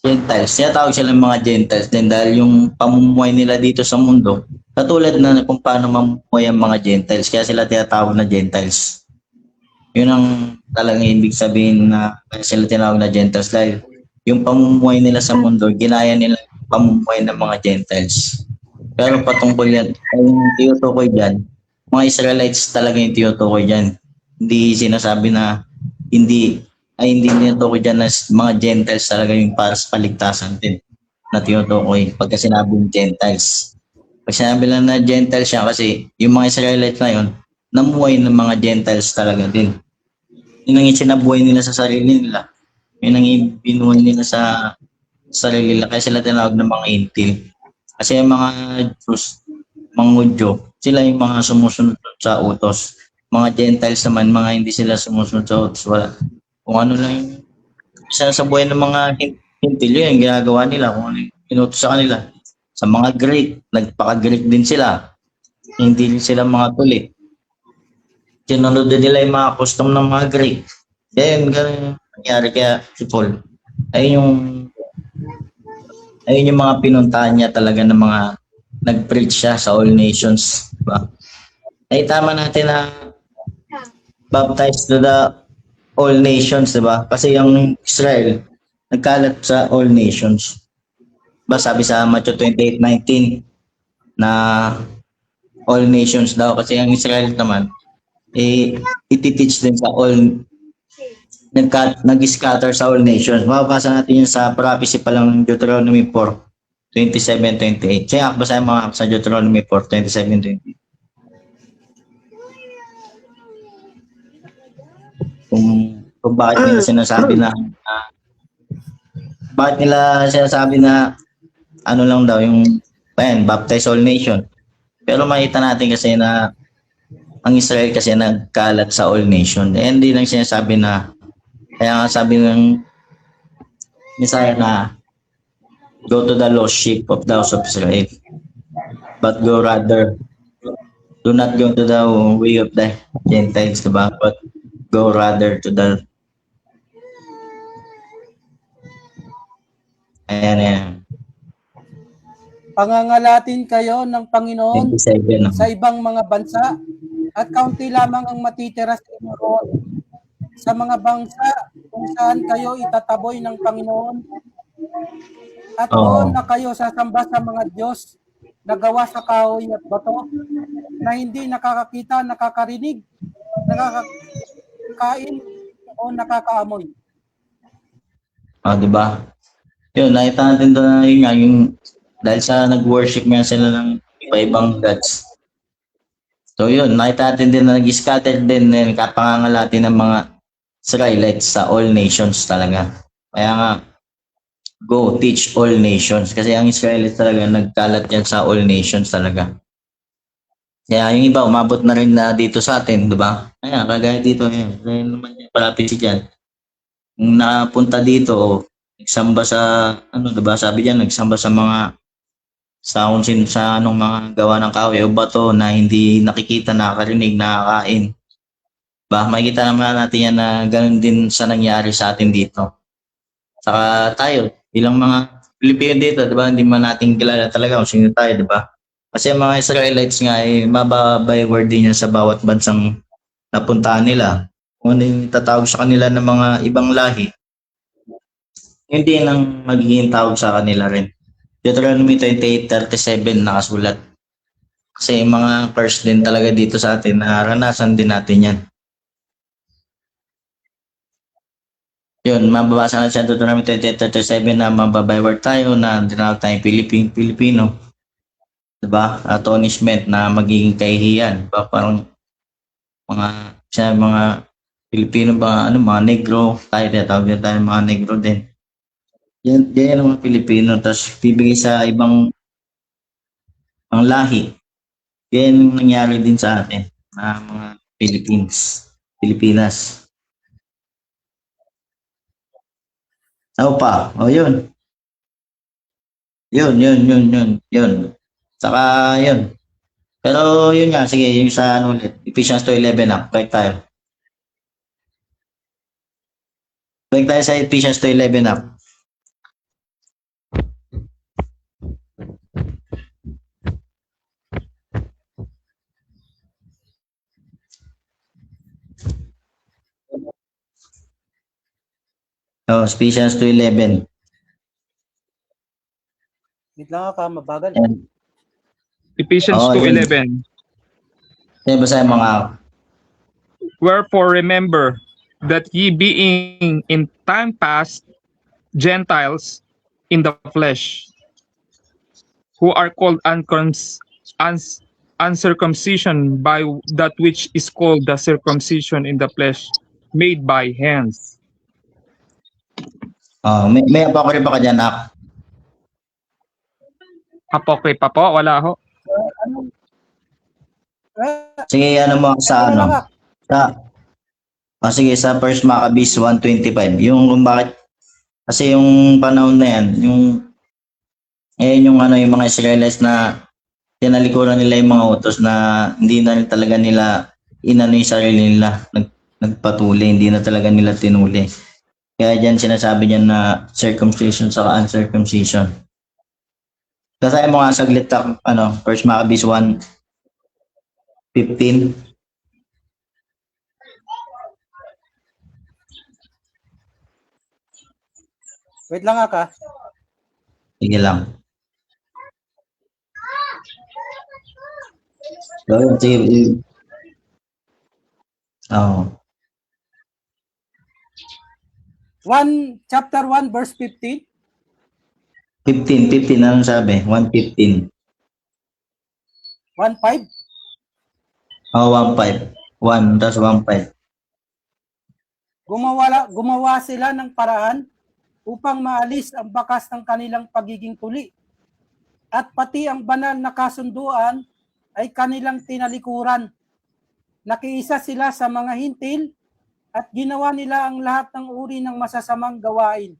Gentiles. Tinatawag sila mga Gentiles din dahil yung pamumuhay nila dito sa mundo, katulad na kung paano mamumuhay ang mga Gentiles, kaya sila tinatawag na Gentiles. Yun ang talagang ibig sabihin na kaya sila tinatawag na Gentiles dahil yung pamumuhay nila sa mundo, ginaya nila yung pamumuhay ng mga Gentiles. Pero patungkol yan, yung tinutukoy dyan, mga Israelites talaga yung tinutukoy dyan. Hindi sinasabi na hindi tinutukoy dyan na mga Gentiles talaga yung para sa paligtasan din na tinutukoy pagka sinabing Gentiles. Pag sinabi lang na Gentiles siya kasi yung mga Israelites na yun, namuhay ng mga Gentiles talaga din. Yun ang isinabuhay nila sa sarili nila. Yun ang ibinuhay nila sa sarili nila. Kaya sila tinawag ng mga intil. Kasi yung mga Jews, mga Hudyo, sila yung mga sumusunod sa utos. Mga Gentiles naman, mga hindi sila sumusunod sa utos. Wala. Kung ano lang yung isa sa buhay ng mga hintil, yun yung ginagawa nila. Kung ano yung inutos sa kanila. Sa mga Greek, nagpaka-Greek din sila. Hindi din sila mga tuli. Sinunod din nila yung mga custom ng mga Greek. Kaya yun, ganun nangyari kaya si Paul. Ayun yung mga pinuntahan niya talaga ng mga nag-preach siya sa all nations. Diba? Ay tama natin na baptized to the all nations, diba? Kasi yung Israel, nagkalat sa all nations. Diba? Sabi sa Matthew 28:19 na all nations daw. Kasi ang Israel naman, iti-teach din sa all nag-scatter sa all nations. Mababasa natin yun sa prophecy pa lang ng Deuteronomy 4:27-28. Kaya basahin mga sa Deuteronomy 4:27-28. Kung bakit nila sinasabi na ano lang daw yung baptize all nation. Pero makita natin kasi na ang Israel kasi nagkalat sa all nation. Hindi lang sinasabi na kaya nga sabi ng Messiah na go to the lost sheep of the house of Israel. But go rather, do not go to the way of the Gentiles, diba? But go rather to the ayan. Pangangalatin kayo ng Panginoon 27, no? sa ibang mga bansa at kaunti lamang ang matitira sa inyo roon. Sa mga bangsa kung saan kayo itataboy ng Panginoon at doon na kayo sasamba sa mga Diyos na gawa sa kahoy at bato na hindi nakakakita, nakakarinig, nakakakain o nakakaamoy. Diba? Yun, nakita natin doon na yun nga, yung dahil sa nag-worship nga sila ng iba-ibang gods. So yun, nakita natin din na nag-scatter din na kapangangalatin ng mga Israelites sa all nations talaga. Kaya nga, go teach all nations. Kasi ang Israelites talaga nagkalat yan sa all nations talaga. Kaya yung iba, umabot na rin na dito sa atin, di ba? Kaya kagaya dito, yun. Kaya naman yung palapit si dyan. Kung napunta dito, nagsamba sa, di ba? Sabi dyan, nagsamba sa mga sa anong mga gawa ng kahoy o bato na hindi nakikita, nakakarinig, nakakain. Makikita naman natin yan na ganoon din sa nangyari sa atin dito. Saka tayo, bilang mga Pilipino dito, di ba, hindi man natin kilala talaga kung sino tayo, di ba? Kasi mga Israelites nga, mababay word din yan sa bawat bansang napuntahan nila. Kung ano yung tatawag sa kanila ng mga ibang lahi, yun din ang magiging tawag sa kanila rin. Deuteronomy 28:37 nakasulat. Kasi yung mga curse din talaga dito sa atin, naranasan din natin yan. Yun, mababasa natin sa Deuteronomy 28:37 na mababayward tayo na tinawag tayong Pilipino. Diba? Astonishment na magiging kahihiyan. Diba? Parang mga Pilipino ba, mga negro, tayo tinatawag tayo mga negro din. Yan ang mga Pilipino. Tapos bibigay sa ibang lahi. Yan ang nangyari din sa atin. mga Pilipinas. Ano pa? Yun. Yun. Saka yun. Pero yun nga, sige, yung sa ano ulit, Ephesians 2:11 na, balik tayo. Balik tayo sa Ephesians 2:11 na. Ephesians 2:11. Wait lang ka, mabagal. Yan. Ephesians Yun. 2:11. Yan, basahin mga Wherefore remember that ye being in time past Gentiles in the flesh, who are called uncircumcision by that which is called the circumcision in the flesh, made by hands. may apokrypha ka dyan, Ak. Apokrypha po? Wala ho. Sige, ano mo sa ano? Sige, sa First Maccabees 1:25. Yung kung bakit, kasi yung panahon na yan, yung yung mga Israelites na tinalikuran nila yung mga utos na hindi na talaga nila inano yung sarili nila, nagpatuli, hindi na talaga nila tinuli. Kaya dyan sinasabi niya na circumcision sa uncircumcision. Basahin mo nga saglit First Maccabees 1:15. Wait lang ka. Sige lang. So, sige. Chapter 1 verse 15. 15, anong sabi? 1:15. 1:5. 1:5. 1, tapos 1:5. Gumawa sila ng paraan upang maalis ang bakas ng kanilang pagiging tuli. At pati ang banal na kasunduan ay kanilang tinalikuran. Nakiisa sila sa mga hintil at ginawa nila ang lahat ng uri ng masasamang gawain.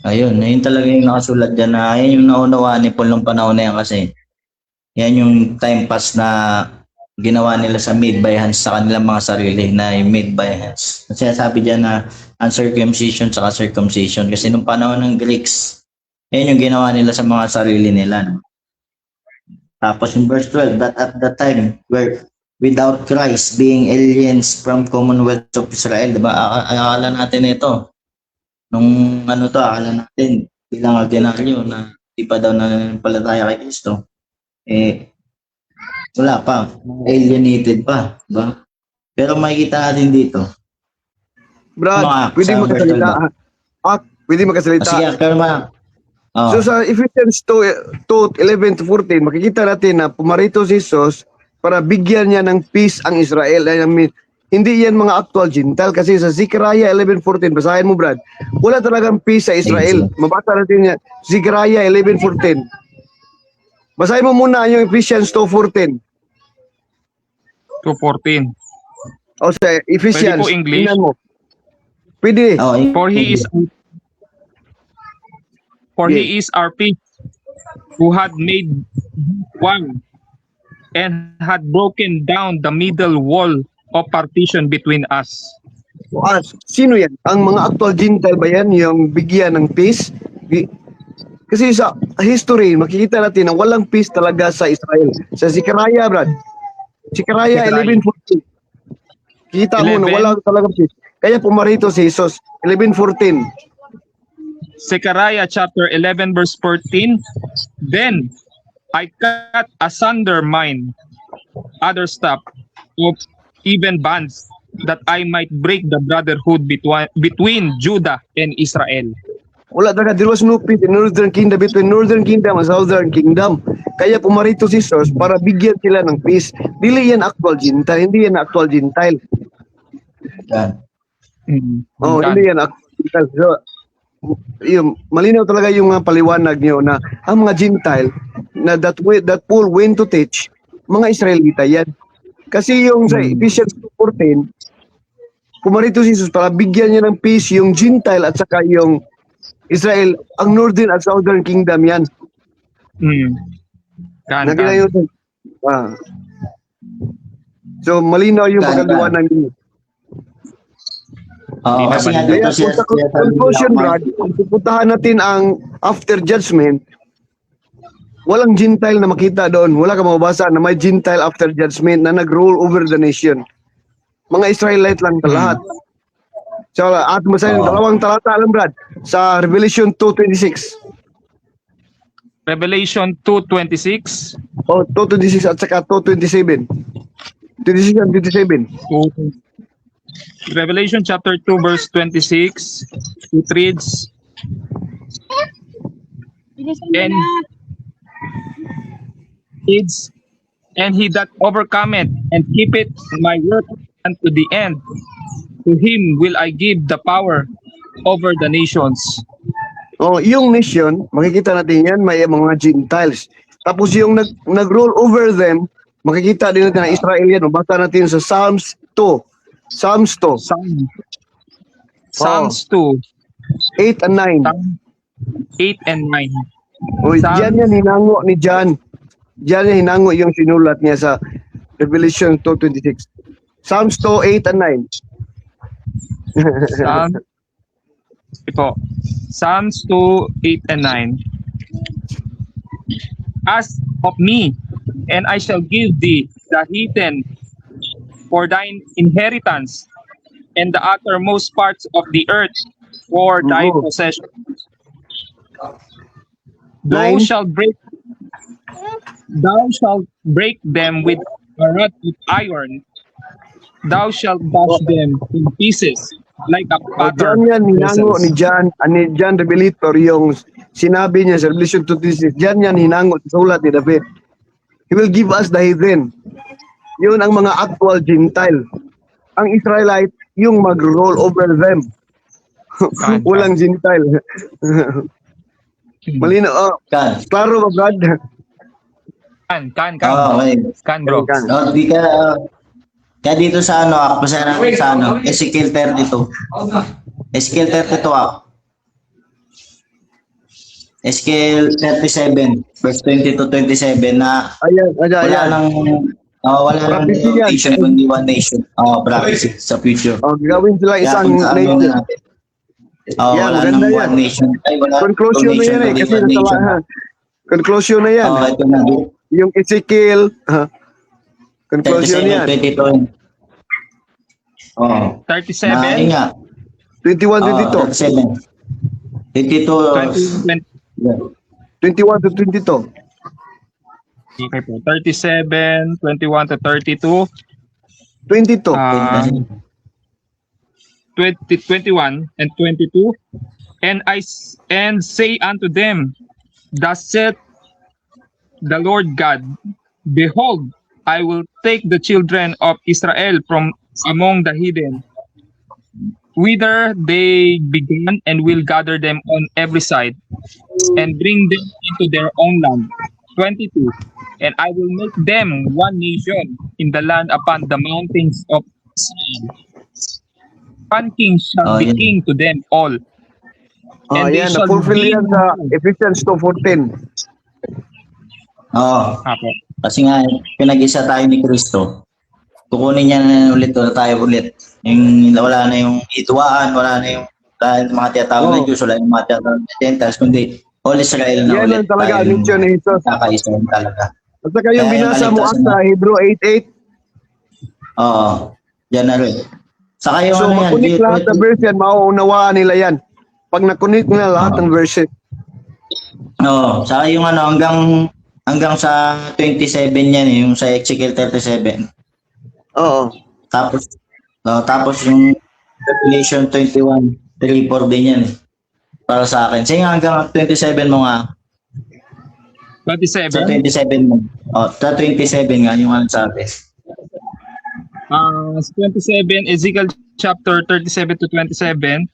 Ayun, yun talaga yung nakasulat dyan na yun yung naunawaan ni Paul nung panahon na yan kasi yan yung time pass na ginawa nila sa made by hands sa kanilang mga sarili na made by hands. Kasi sabi dyan na uncircumcision sa circumcision kasi nung panahon ng Greeks, yan yung ginawa nila sa mga sarili nila. No? Tapos yung verse 12, that at that time were without Christ, being aliens from Commonwealth of Israel. Diba? Akala natin ito. Nung akala natin bilang ordinaryo na di pa daw nananampalataya kay Kristo. Wala pa. Alienated pa. Diba? Pero makikita natin dito. Brad, pwede makasalita. Pwede makasalita. Sige, pero So sa Ephesians 2:11-14, makikita natin na pumarito si Jesus para bigyan niya ng peace ang Israel. Hindi yan mga actual Gentile kasi sa Zechariah 11:14, basahin mo Brad, wala talagang peace sa Israel. Mabasa natin niya, Zechariah 11:14. Basahin mo muna yung Ephesians 2:14. 2:14. O sa Ephesians. Pwede po English? Tingnan mo. Pwede. For he is our peace, who had made one and had broken down the middle wall of partition between us. Sino yan? Ang mga actual Gentile ba yan? Yung bigyan ng peace? Kasi sa history, makikita natin na walang peace talaga sa Israel. Sa Zechariah, Brad. Zechariah 11:14. Kita mo na walang talaga peace. Kaya pumarito si Jesus. 11:14. Zechariah chapter 11 verse 14. Then I cut asunder mine other stuff of even bands, that I might break the brotherhood between Judah and Israel. Wala talaga, there was no peace in Northern Kingdom between Northern Kingdom and Southern Kingdom. Kaya pumarito si Jesus para bigyan sila ng peace. Dili yan actual Gentile, hindi yan actual Gentile. Hindi yan actual Gentile. So, malinaw talaga yung paliwanag niyo na ang mga Gentile na that Paul went to teach, mga Israelita yan. Kasi yung sa Ephesians 2:14, pumarito si Jesus para bigyan niya ng peace yung Gentile at saka yung Israel, ang Northern at Southern Kingdom yan. Kan. So, malinaw yung Kan. pagkaliwanag niyo. Oo, kasi nga dito Kaya kung sa conclusion, Brad, kung pupuntahan natin ang after judgment, walang Gentile na makita doon. Wala ka mababasa na may Gentile after judgment na nag-rule over the nation. Mga Israelite lang lahat. So, at masahin, dalawang talata lang, Brad, sa Revelation 2:26. Revelation 2:26. 2:26 at saka 2:27. 26 and 27. Revelation chapter 2 verse 26, it reads, and he that overcometh and keepeth my word unto the end, to him will I give the power over the nations. Yung nation, makikita natin yan, may mga Gentiles. Tapos yung nag-rule over them, makikita din natin na Israel yan. Basta natin sa Psalms 2. Psalms 2. Psalms 2, 8 and 9. 8 and 9. Diyan yan hinango ni John. Diyan yan hinango yung sinulat niya sa Revelation 2:26. Psalms 2, 8 and 9. Psalms 2, 8 and 9. Ask of me, and I shall give thee the heathen for thine inheritance, and the uttermost parts of the earth for thy possession. Thou shalt break them with a rod of iron. Thou shalt dash them in pieces like a Diyan potter. yan hinango ni John Revelator yung sinabi niya sa Revelation 2:26. Diyan yan hinango sa sulat ni David. He will give us the heathen. Yun ang mga actual Gentile. Ang Israelite, yung mag-roll over them. Walang Gentile. Malino. Klaro ba, Brad? Kan, bro. Di ka, kaya dito sa Ezekiel 32. Ezekiel 32 ako. Ezekiel 37, verse 20 to 27 na wala nang nation kundi one nation. Prophecy sa future. Gawin sila isang nation. Wala nang one nation. Conclusion na yan eh. Kasi conclusion na yan. Ito na. Yung Ezekiel, conclusion yan. 22. 37. 21 to 22. 22. 21 to 22. Okay po. 37, 21 to 32. 22. 21 and 22. And say unto them, thus saith the Lord God, behold, I will take the children of Israel from among the heathen, whither they began, and will gather them on every side, and bring them into their own land. 22. And I will make them one nation in the land upon the mountains of Israel. One king shall be king to them all. And they shall fulfill be yan sa Ephesians 2:14. Kasi nga, pinag-isa tayo ni Kristo. Kukunin niya na ulit tayo ulit. Yung wala na yung ituwaan, wala na yung mga tiyatawag na Diyos, wala yung mga tiyatawag na Gentiles, kundi all Israel na yan ulit. Yan talaga ang mission ni Jesus. Kakaisa talaga. At saka yung binasa mo sa Hebrew 8:8. Yan na rin. Saka yung so, makunik lahat ng verse yan, mauunawaan nila yan. Pag nakunik nila lahat ng verse. Saka yung hanggang sa 27 yan, yung sa Ezekiel 37. Tapos yung Revelation 21, 3-4 din yan para sa akin. Sige hanggang 27 mo nga. 27? Sa 27 mo. Sa 27 nga yung sabi. 27, Ezekiel chapter 37 to 27.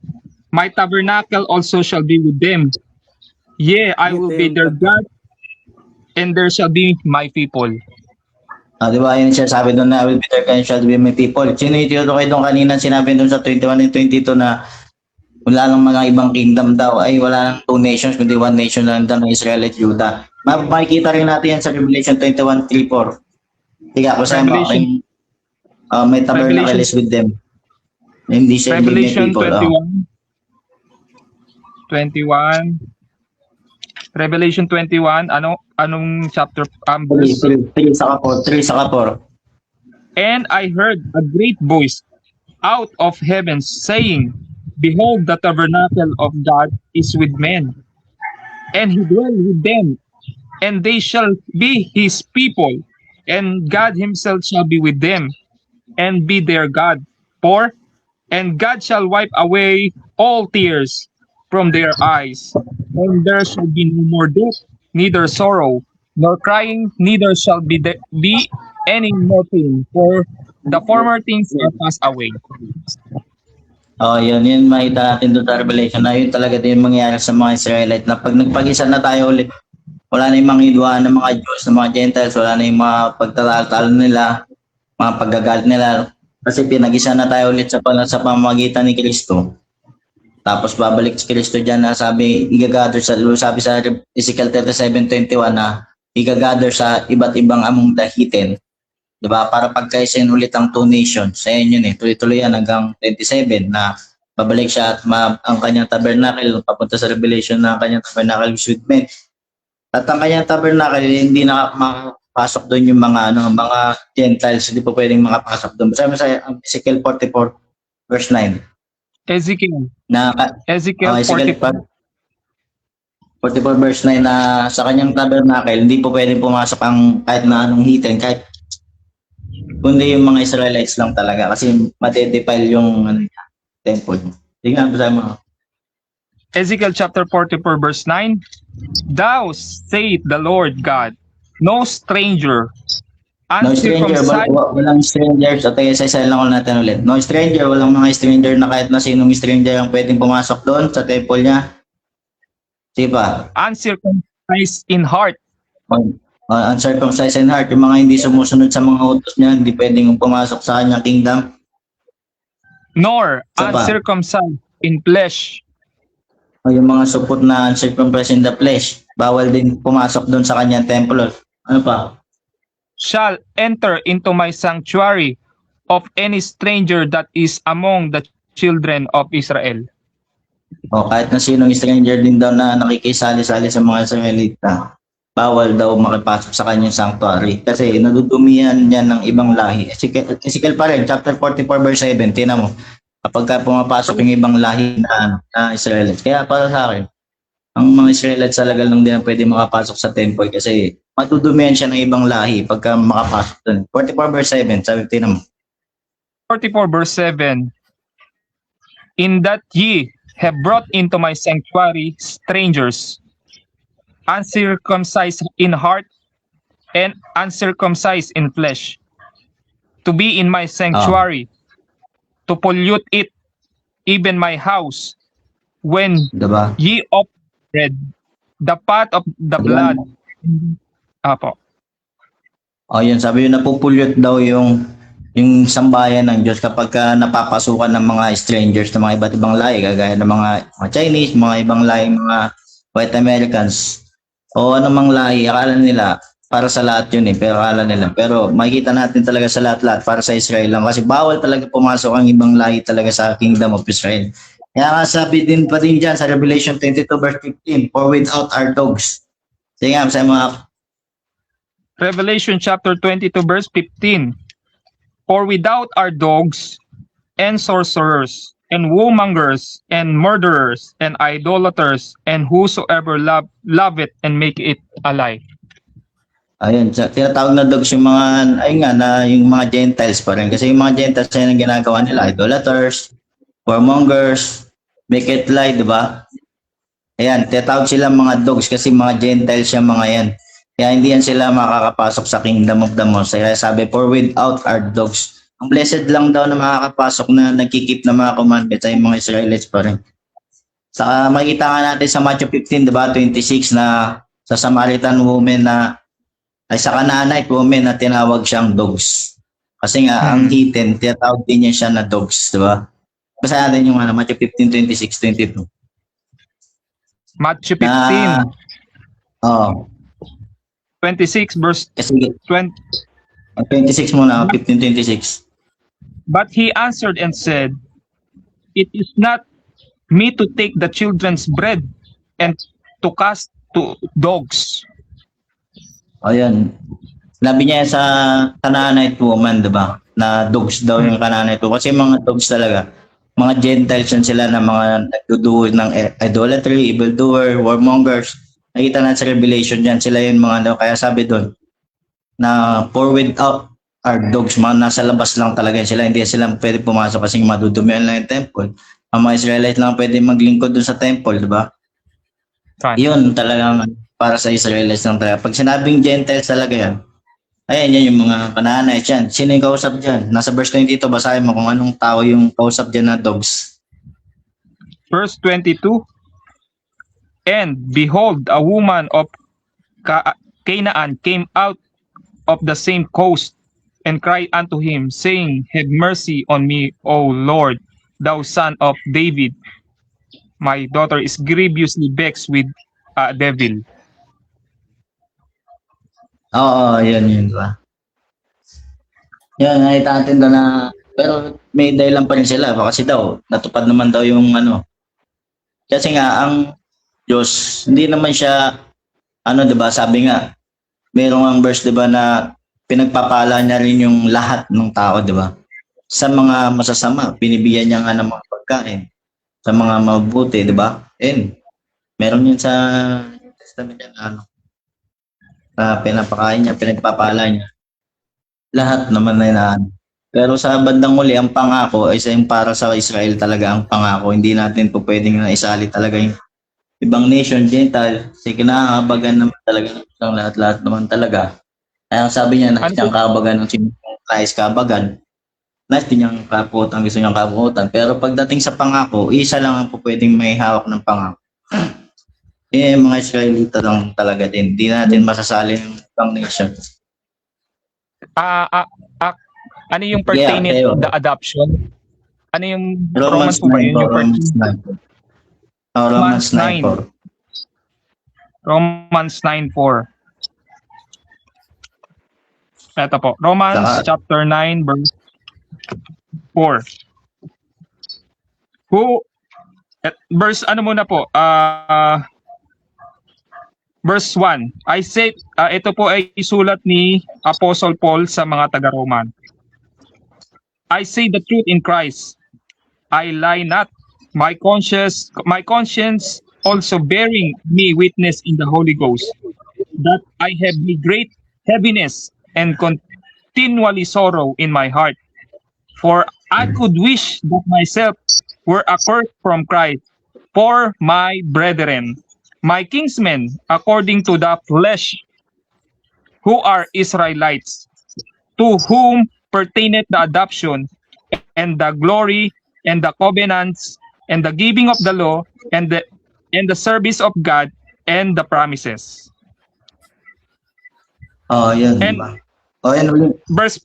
My tabernacle also shall be with them. Yea, I will be their God, and there shall be my people. Di ba yun siya sabi doon na I will be their God and shall be my people. Sino yung tinutukoy doon kanina sinabi doon sa 21 and 22 na wala lang mga ibang kingdom daw, ay wala lang 2 nations kundi 1 nation lang daw ng Israel at Judah. Makikita rin natin yan sa Revelation 21:3-4. Tiga ko sa Revelation- may tabernacle is with them. Hindi siya hindi may Revelation people. 21. Revelation 21, anong chapter? Verse? 3 sa kapor. And I heard a great voice out of heaven saying, Behold, the tabernacle of God is with men, and he dwell with them, and they shall be his people, and God himself shall be with them, and be their God. And God shall wipe away all tears from their eyes, and there shall be no more death, neither sorrow, nor crying, neither shall be any more pain, for the former things are passed away. Yun makita natin doon sa Revelation na yun talaga din mangyayari sa mga Israelite na pag nagpag-isa na tayo ulit, wala na yung mga hidwaan ng mga Diyos, ng mga Gentiles, wala na yung mga pagtatalo nila, mga paggagalit nila, kasi pinag-isa na tayo ulit sa pamamagitan ni Kristo. Tapos babalik si Kristo dyan na sabi sa Ezekiel 37:21 na igagather sa iba't ibang among dahitin. Diba? Para pagkaisin ulit ang 2 nations. Sa yun eh. Tuloy-tuloy yan hanggang 27 na babalik siya at ang kanyang tabernacle papunta sa Revelation na ang kanyang tabernacle is with men. At ang kanyang tabernacle hindi na makapasok doon yung mga Gentiles, hindi po pwedeng makapasok doon. Sabi sa Ezekiel 44 verse 9. Ezekiel Ezekiel 44. 44 verse 9 na sa kanyang tabernacle hindi po pwedeng pumasok ang kahit na anong heathen, kahit kundi yung mga Israelites lang talaga kasi madedefile yung temple. Tingnan mo sa mga. Ezekiel chapter 44 verse 9. Thou saith the Lord God, no stranger, No stranger, walang strangers. At isa lang ulit natin ulit. No stranger, walang mga stranger na kahit na sinong stranger ang pwedeng pumasok doon sa temple niya. Diba? uncircumcised in heart, Uncircumcised in heart, yung mga hindi sumusunod sa mga utos niya, hindi pwedeng pumasok sa kanyang kingdom. nor Isa pa. uncircumcised in flesh, O yung mga supot na uncircumcised in the flesh, bawal din pumasok doon sa kanyang temple. Ano pa? shall enter into my sanctuary of any stranger that is among the children of Israel. O kahit na sinong stranger din daw na nakikisali-sali sa mga Israelita, bawal daw makipasok sa kanyang sanctuary kasi nadudumihan niya ng ibang lahi. Ezekiel pa rin, chapter 44 verse 7, tinan mo, kapag ka pumapasok yung ibang lahi na Israelites. Kaya para sa akin, ang mga Israelites talaga lang din pwede makapasok sa temple kasi matudumihan siya ng ibang lahi pagka makapasok dun. 44 verse 7, sabi, tinan mo. 44 verse 7. In that ye have brought into my sanctuary strangers, uncircumcised in heart and uncircumcised in flesh, to be in my sanctuary, to pollute it, even my house, when Diba? ye offered the pot of the blood. Apo. O yun, sabi yun, napupulyot daw yung sambayan ng Diyos kapag ka napapasukan ng mga strangers ng mga iba't ibang lahi, kagaya ng mga Chinese, mga ibang lahi, mga white Americans, o anumang lahi, akala nila para sa lahat yun pero akala nila. Pero makikita natin talaga sa lahat-lahat para sa Israel lang kasi bawal talaga pumasok ang ibang lahi talaga sa kingdom of Israel. Kaya nga sabi din pa rin dyan sa Revelation 22 verse 15, for without our dogs. Sige nga sa mga Revelation chapter 22 verse 15. For without are dogs and sorcerers and whoremongers and murderers and idolaters and whosoever love it and make it a lie. ayun, tinatawag na dogs yung mga, ayun nga, na yung mga Gentiles pa rin. Kasi yung mga Gentiles na yung ginagawa nila, idolaters, whoremongers, make it lie, di ba? Ayan, tinatawag sila mga dogs kasi mga Gentiles yung mga yan. Kaya hindi yan sila makakapasok sa kingdom of the Most High. Kaya sabi, for without are dogs. Ang blessed lang daw na makakapasok na nagkikip na mga commandments ay mga Israelites pa rin. Saka makikita nga natin sa Matthew 15, diba, 26 na sa Samaritan woman na ay sa Canaanite women na tinawag siyang dogs. Kasi nga, ang heathen, tinatawag din niya siya na dogs, di ba? Basta natin yung Matthew 15:26, 22. Matthew 15, Na, oh, 26 verse kasi 20. 26 muna, 15:26. But he answered and said, "It is not me to take the children's bread and to cast to dogs." Ayun. Sinabi niya sa Canaanite woman, di ba? Na dogs daw yung Canaanite woman. Kasi mga dogs talaga, mga Gentiles yun sila na mga nagduduo ng idolatry, evildoer, warmongers. Nakita natin sa Revelation dyan, sila yung mga daw. Kaya sabi doon, na for without are dogs, mga nasa labas lang talaga sila. Hindi sila pwede pumasok kasi madudumihan lang yung temple. Ang mga Israelites lang pwede maglingkod doon sa temple, di ba? Fine. Yun talagang para sa Israelites lang talaga. Pag sinabing Gentiles talaga yan, ayan yan yung mga Canaanites yan. Sino yung kausap dyan? Nasa verse 22, basahin mo kung anong tao yung kausap dyan na dogs. Verse 22, "And behold, a woman of Canaan came out of the same coast and cried unto him, saying, Have mercy on me, O Lord, thou son of David. My daughter is grievously vexed with a devil." Oo, yun, diba? Yan, nakita natin doon na, pero may dahilan pa rin sila. Kasi daw, natupad naman daw yung ano. Kasi nga, ang Diyos, hindi naman siya, diba, sabi nga, mayroong ang verse, diba, na pinagpapala niya rin yung lahat ng tao, diba? Sa mga masasama, binibigyan niya nga ng mga pagkain. Sa mga mabuti, diba? And, meron yun sa Testament niya, pinapakain niya, pinagpapala niya. Lahat naman na Pero sa bandang uli, ang pangako ay yung para sa Israel talaga ang pangako. Hindi natin po pwedeng naisali talaga yung ibang nation, Gentile. Kasi kinakabagan naman talaga ng lahat-lahat naman talaga. Kaya sabi niya, nais niyang kabagan ng nais kabagan. Nais din niyang kaputan, gusto niyang kaputan. Pero pagdating sa pangako, isa lang ang po pwedeng may hawak ng pangako. Mga Israelita lang talaga din. Hindi natin masasali yung ibang nation. Ano yung pertaining Yeah, the adoption? Ano yung Romans po ba 9 yun? po, Yung Romans 9 po. Romans 9:4. Ito po. Romans chapter 9 verse 4. Verse ano muna po? Verse 1. I said, ito po ay isulat ni Apostle Paul sa mga taga-Roman. I say the truth in Christ. I lie not. My conscience also bearing me witness in the Holy Ghost, that I have a great heaviness and continually sorrow in my heart. For I could wish that myself were accursed from Christ for my brethren, my kinsmen, according to the flesh, who are Israelites, to whom pertaineth the adoption, and the glory, and the covenants, and the giving of the law, and the service of God, and the promises. Oh, yun, And diba? Oh, yan ulit. verse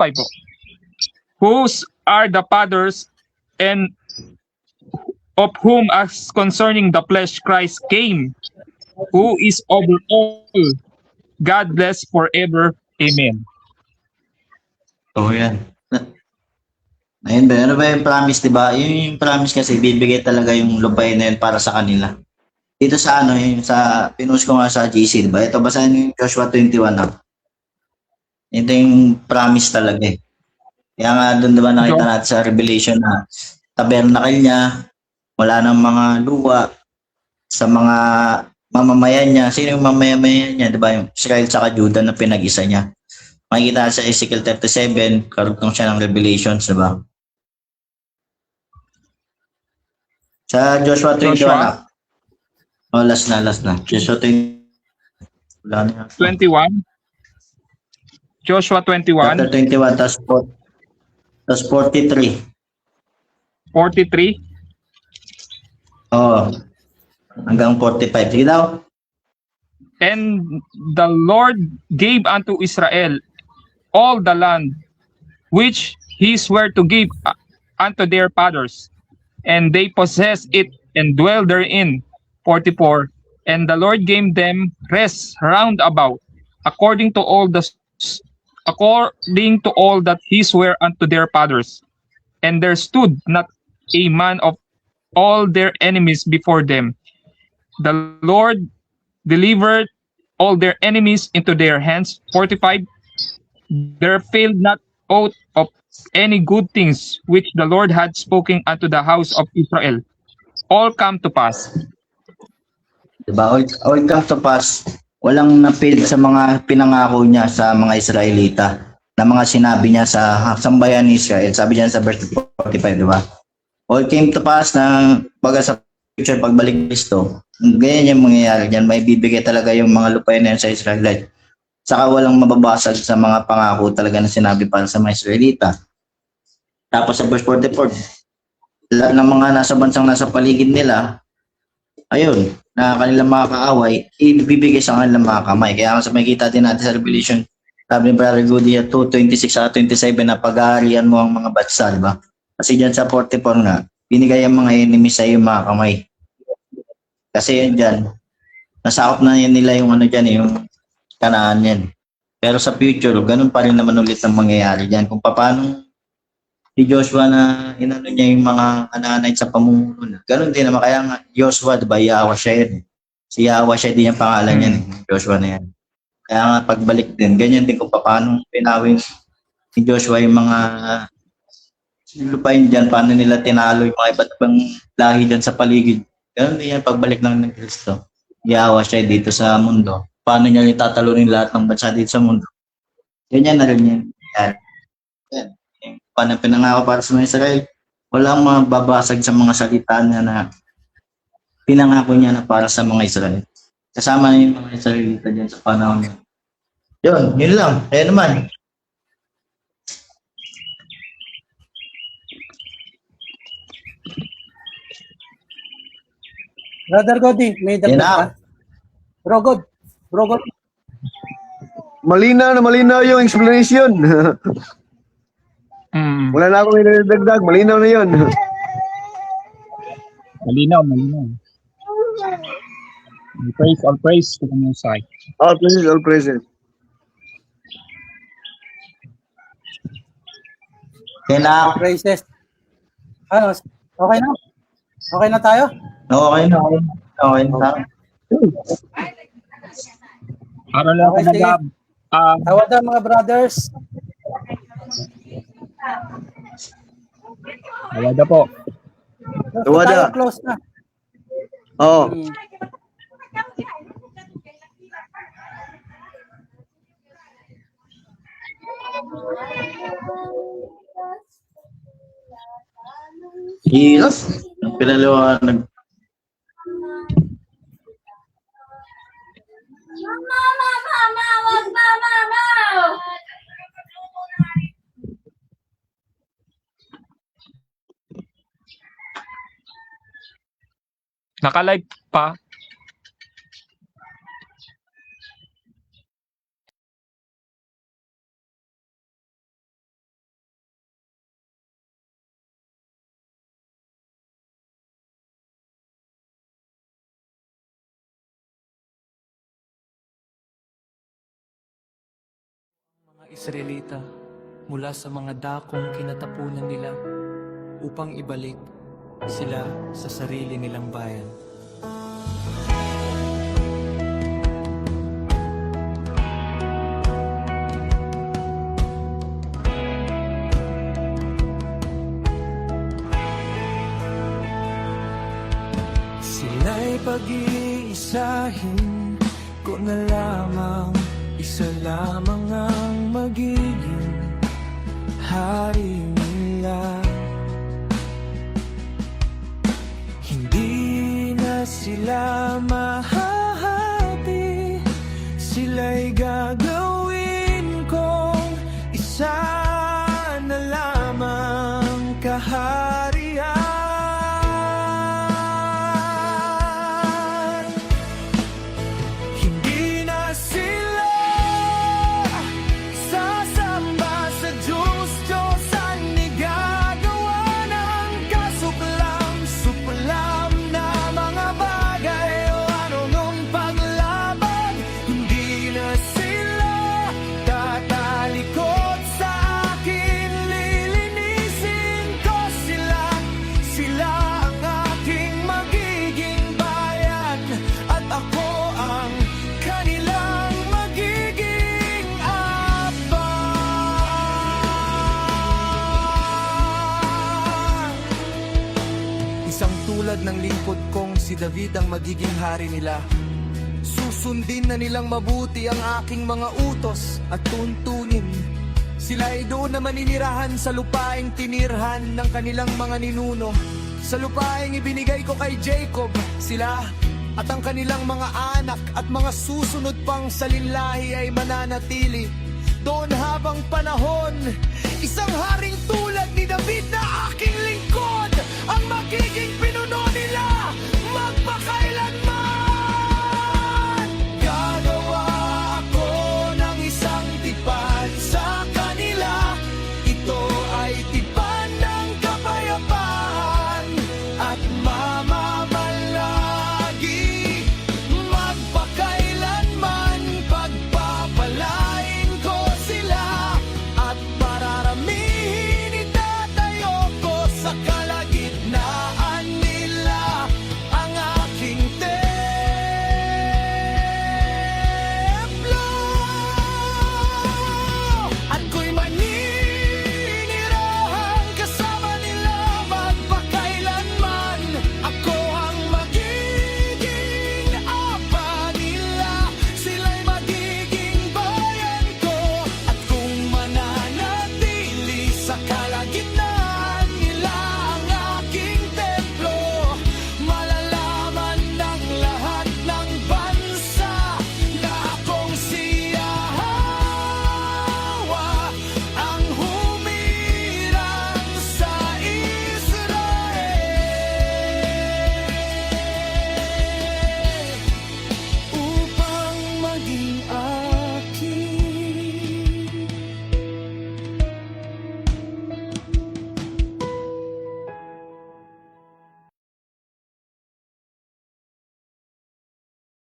5 po. Whose are the fathers, and of whom as concerning the flesh Christ came, who is over all, God bless forever. Amen. Oh, yan. Ayun ba? Ano ba yung promise, diba? Yung promise kasi, bibigay talaga yung lupain na yun para sa kanila. Dito sa yung sa, pinost ko nga sa GC, diba? Ito, basahin yung Joshua 21 na. Ito yung promise talaga eh. Kaya nga doon, diba, nakita natin sa Revelation na tabernacle niya, wala nang mga luwa sa mga mamamayan niya. Sino yung mamamayan niya? Diba? Yung Israel saka Judah na pinag-isa niya. Makikita sa Ezekiel 37, karugtong siya ng Revelations, diba? Sa Joshua 21 na. Oh, last na. Joshua 20. Wala na. 21. Joshua 21. Chapter 21, tas 43. 43. Oh, hanggang 45. Sige daw. And the Lord gave unto Israel all the land which he sware to give unto their fathers, and they possessed it and dwell therein 44. And the Lord gave them rest round about, according to all according to all that he sware unto their fathers. And there stood not a man of all their enemies before them. The Lord delivered all their enemies into their hands. 45. There failed not aught of any good things which the Lord had spoken unto the house of Israel. All come to pass. Diba? All come to pass. Walang napid sa mga pinangako niya sa mga Israelita na mga sinabi niya sa sambayan ni Israel. Sabi niya sa verse 45, di ba? All came to pass na baga sa future pagbalik ni Kristo. Ganyan yung mangyayari diyan. May bibigay talaga yung mga lupain na yan sa Israelite. Saka walang mababasag sa mga pangako talaga na sinabi para sa mga Israelita. Tapos sa verse 44, lahat ng mga nasa bansang nasa paligid nila, ayun, na kanilang mga kaaway, ibibigay sa kanilang mga kamay. Kaya sa makikita din natin sa Revelation, sabi ni Brother Goody at 2:26 at 27 na pag-aarian mo ang mga bansa, di ba? Kasi dyan sa 44 nga, binigay ang mga enemies sa iyong mga kamay. Kasi yan dyan, nasakop na yan nila yung ano dyan, yung Kanaan yan. Pero sa future, ganun pa rin naman ulit ang mangyayari dyan. Kung paano si Joshua na inano niya yung mga ananay sa pamumuno na. Ganun din naman. Kaya nga, Joshua, diba, Yahweh siya yan. Si Yahweh siya din yung pangalan yan. Joshua na yan. Kaya nga, pagbalik din. Ganyan din kung paano pinawin si Joshua yung mga lupain dyan. Paano nila tinalo yung mga iba't ibang lahi dyan sa paligid. Ganun din yan, pagbalik lang ng Kristo. Yahweh siya dito sa mundo. Paano niya itatalunin lahat ng bansa dito sa mundo. Ganyan na rin yan. Yan. Paano pinangako para sa mga Israel, walang mababasag sa mga salita niya na pinangako niya na para sa mga Israel. Kasama na yung mga Israelita dyan sa panahon niya. Yun lang. Kaya naman. Brother Godi, may dagdag ka? Bro God. Malinaw na malinaw yung explanation. Wala na akong idadagdag. Malinaw na yun. Malinaw. All praise to the Most High. All places, all present. Kaya na. Praises. Ano? Okay na? Okay na tayo? Okay na. Okay na. Para lang Okay, sige. Tawad ang mga brothers. Tawada po. Tawada. Close na. Oo. Yes. Ang pinaliwanag. Naka-live pa. Mga Israelita mula sa mga dakong kinatapunan nila upang ibalik sila sa sarili nilang bayan. Sila'y pag-iisahin ko na lamang, isa lamang ang magiging hari nila. Hindi na sila mahahati, sila'y gagawin kong isa na lamang kaharian. Hindi Tulad ng lingkod kong si David ang magiging hari nila. Susundin na nilang mabuti ang aking mga utos at tuntunin. Sila ay doon na maninirahan sa lupaing tinirhan ng kanilang mga ninuno. Sa lupaing ibinigay ko kay Jacob, sila at ang kanilang mga anak at mga susunod pang salinlahi ay mananatili doon habang panahon. Isang haring